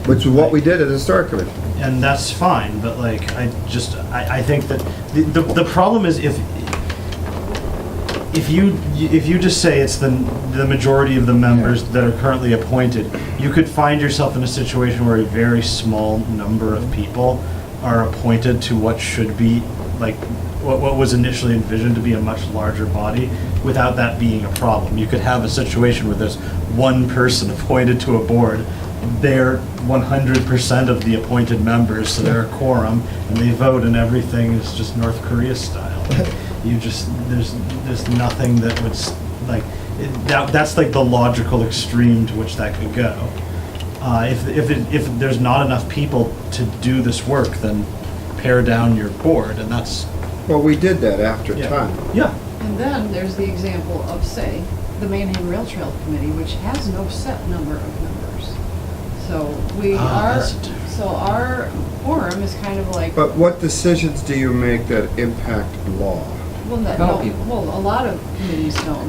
Which is what we did at the Historic Commission. And that's fine, but like, I think that the problem is if you just say it's the majority of the members that are currently appointed, you could find yourself in a situation where a very small number of people are appointed to what should be, like, what was initially envisioned to be a much larger body, without that being a problem. You could have a situation where there's one person appointed to a board, they're 100% of the appointed members, so they're a quorum, and they vote, and everything is just North Korea style. You just, there's nothing that would, that's like the logical extreme to which that could go. If there's not enough people to do this work, then pare down your board, and that's, Well, we did that after yeah. time. Yeah, And then there's the example of, say, the Manhattan Rail Trail Committee, which has no set number of members. So we are, that's different. so our quorum is kind of like, But what decisions do you make that impact law? well, Fellow no, people. well, a lot of committees don't.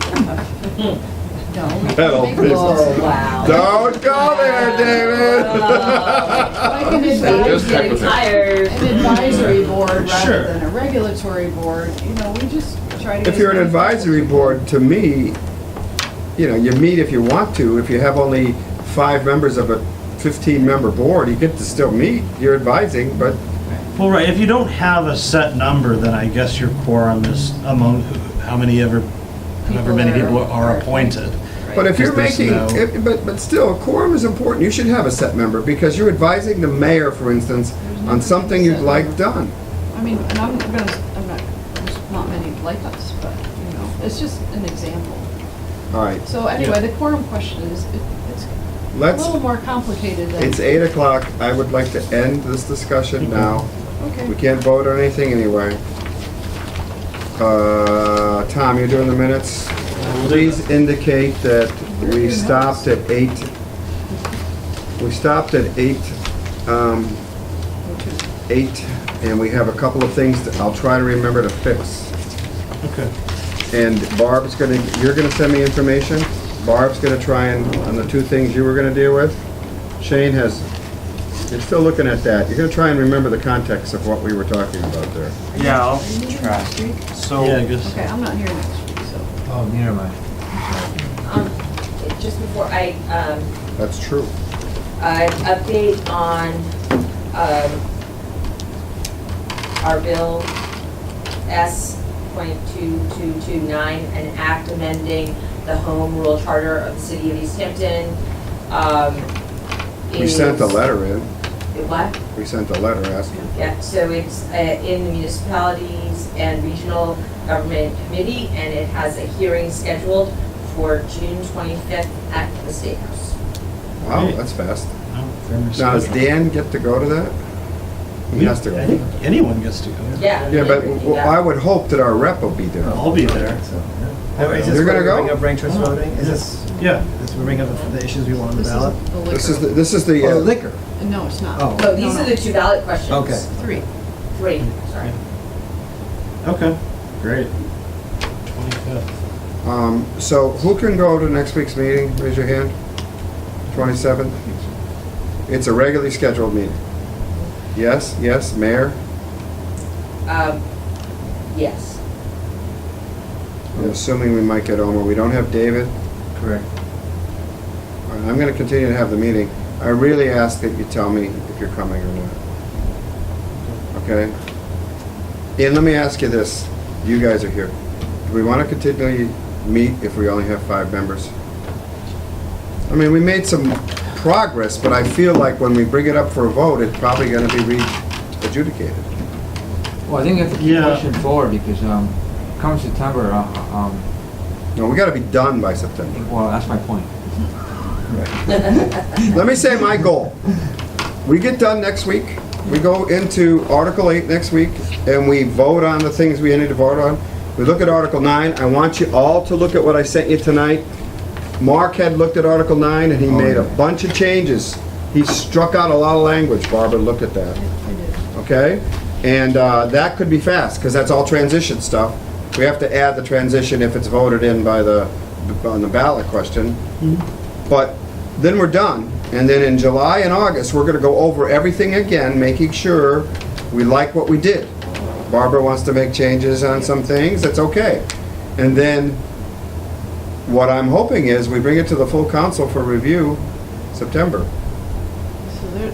No. we Fellow make people. laws. Oh, wow. Don't go there, David! Like an Just advisory, heck with it. Tired. an advisory board Sure. rather than a regulatory board, you know, we just try to get. If you're an as many advisory people. board, to me, you know, you meet if you want to. If you have only 5 members of a 15-member board, you get to still meet. You're advising, but well, right, if you don't have a set number, then I guess your quorum is among however many people are appointed. But if you're 'Cause there's making, no- but still, a quorum is important. You should have a set member because you're advising the mayor, for instance, on something you'd like done. I mean, and I'm not, there's not many like us, but, you know, it's just an example. All right, So anyway, the quorum question is, it's a let's, little more complicated than. it's 8 o'clock. I would like to end this discussion now. Okay. We can't vote on anything anyway. Tom, you're doing the minutes? Please indicate that we stopped at 8. We stopped at 8, 8, and we have a couple of things that I'll try to remember to fix. Okay. And Barb's you're gonna send me information? Barb's gonna try and, on the 2 things you were gonna deal with? Shane you're still looking at that. You're gonna try and remember the context of what we were talking about there. Yeah, I'll Are you here try. next week? So, Yeah, I guess. Okay, I'm not here next week, so. Oh, neither am I. Just before That's true. an update on, our bill S.2229, an act amending the home rule charter of the city of Easthampton. We sent a letter in. What? We sent a letter asking. Yeah, so it's in the municipalities and regional government committee, and it has a hearing scheduled for June 25th at the State House. Wow, Great. that's fast. No, fair Now, does schedule. Dan get to go to that? He has to I go. think anyone gets to go. Yeah. Yeah, but yeah. I would hope that our rep will be there. I'll be there. You're gonna go? Bring up ranked choice voting? Is this, Yeah. this we bring up the issues we want on the This ballot? is the liquor. This is the, Oh, liquor. No, it's not. Oh. No, these are the 2 ballot questions. Okay. 3. 3, sorry. Okay, great. 25th. so who can go to next week's meeting? Raise your hand. 27th? It's a regularly scheduled meeting. Yes, mayor? Yes. I'm assuming we might get Omar. We don't have David. Correct. All right, I'm gonna continue to have the meeting. I really ask that you tell me if you're coming or not. Okay? And let me ask you this. You guys are here. Do we want to continually meet if we only have 5 members? I mean, we made some progress, but I feel like when we bring it up for a vote, it's probably gonna be adjudicated. Well, I think you have to keep Yeah. pushing forward because, come September, No, we gotta be done by September. well, that's my point. Let me say my goal. We get done next week, we go into Article 8 next week, and we vote on the things we need to vote on. We look at Article 9, I want you all to look at what I sent you tonight. Mark had looked at Article 9, and he made a bunch of changes. He struck out a lot of language, Barbara, look at that. I did. Okay? And that could be fast, because that's all transition stuff. We have to add the transition if it's voted in by on the ballot question. But then we're done. And then in July and August, we're gonna go over everything again, making sure we like what we did. Barbara wants to make changes on some things, that's okay. And then, what I'm hoping is, we bring it to the full council for review September. So there,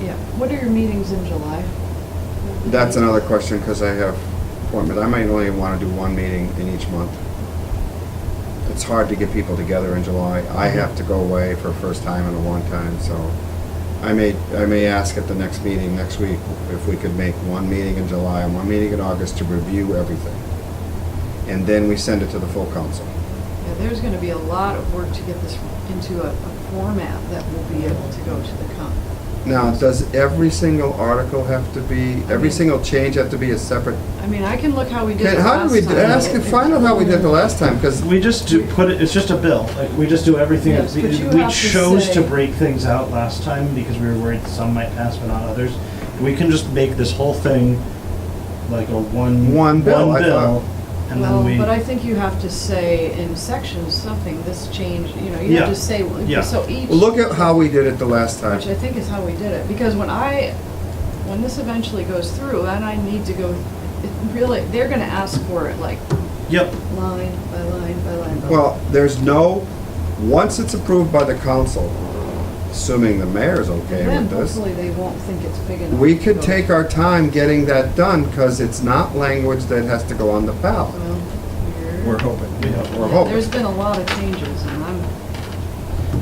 yeah, what are your meetings in July? That's another question, because I have appointment. I might only want to do one meeting in each month. It's hard to get people together in July. I have to go away for first time in a long time, so I may ask at the next meeting next week if we could make one meeting in July and one meeting in August to review everything. And then we send it to the full council. Yeah, there's gonna be a lot of work to get this into a format that will be able to go to the con. Now, does every single article have to be, every single change have to be a separate? I mean, I can look how we did it How did we, last time. find out how we did the last time, because We just do, put it, it's just a bill, like, we just do everything. Yes, but you We have to chose to say- break things out last time because we were worried some might pass but not others. We can just make this whole thing like a One bill, I thought. and Well, then we. but I think you have to say in sections something, this change, you know, you have Yeah. to say, Yeah. so each. Well, look at how we did it the last time. Which I think is how we did it, because when this eventually goes through, and I need to go, it really, they're gonna ask for it like Yep, line by line by line. by Well, once it's approved by the council, assuming the mayor's okay Then with this, hopefully they won't think it's big enough. we to could go- take our time getting that done, because it's not language that has to go on the ballot. Well, We're hoping. We're yeah, hoping. there's been a lot of changes, and I'm,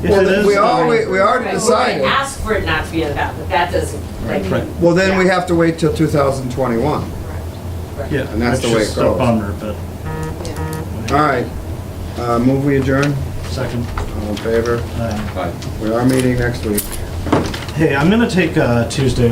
if Well, it then is, we then- already We're gonna decided. ask for it not to be on the ballot, but that doesn't, I mean. Right. Well, then we yeah. have to wait till 2021. Right. Yeah, And that's the way it just a goes. bummer, but yeah. All right, move we adjourn, second. all in favor? uh, Aye. We are meeting next week. Hey, I'm gonna take Tuesday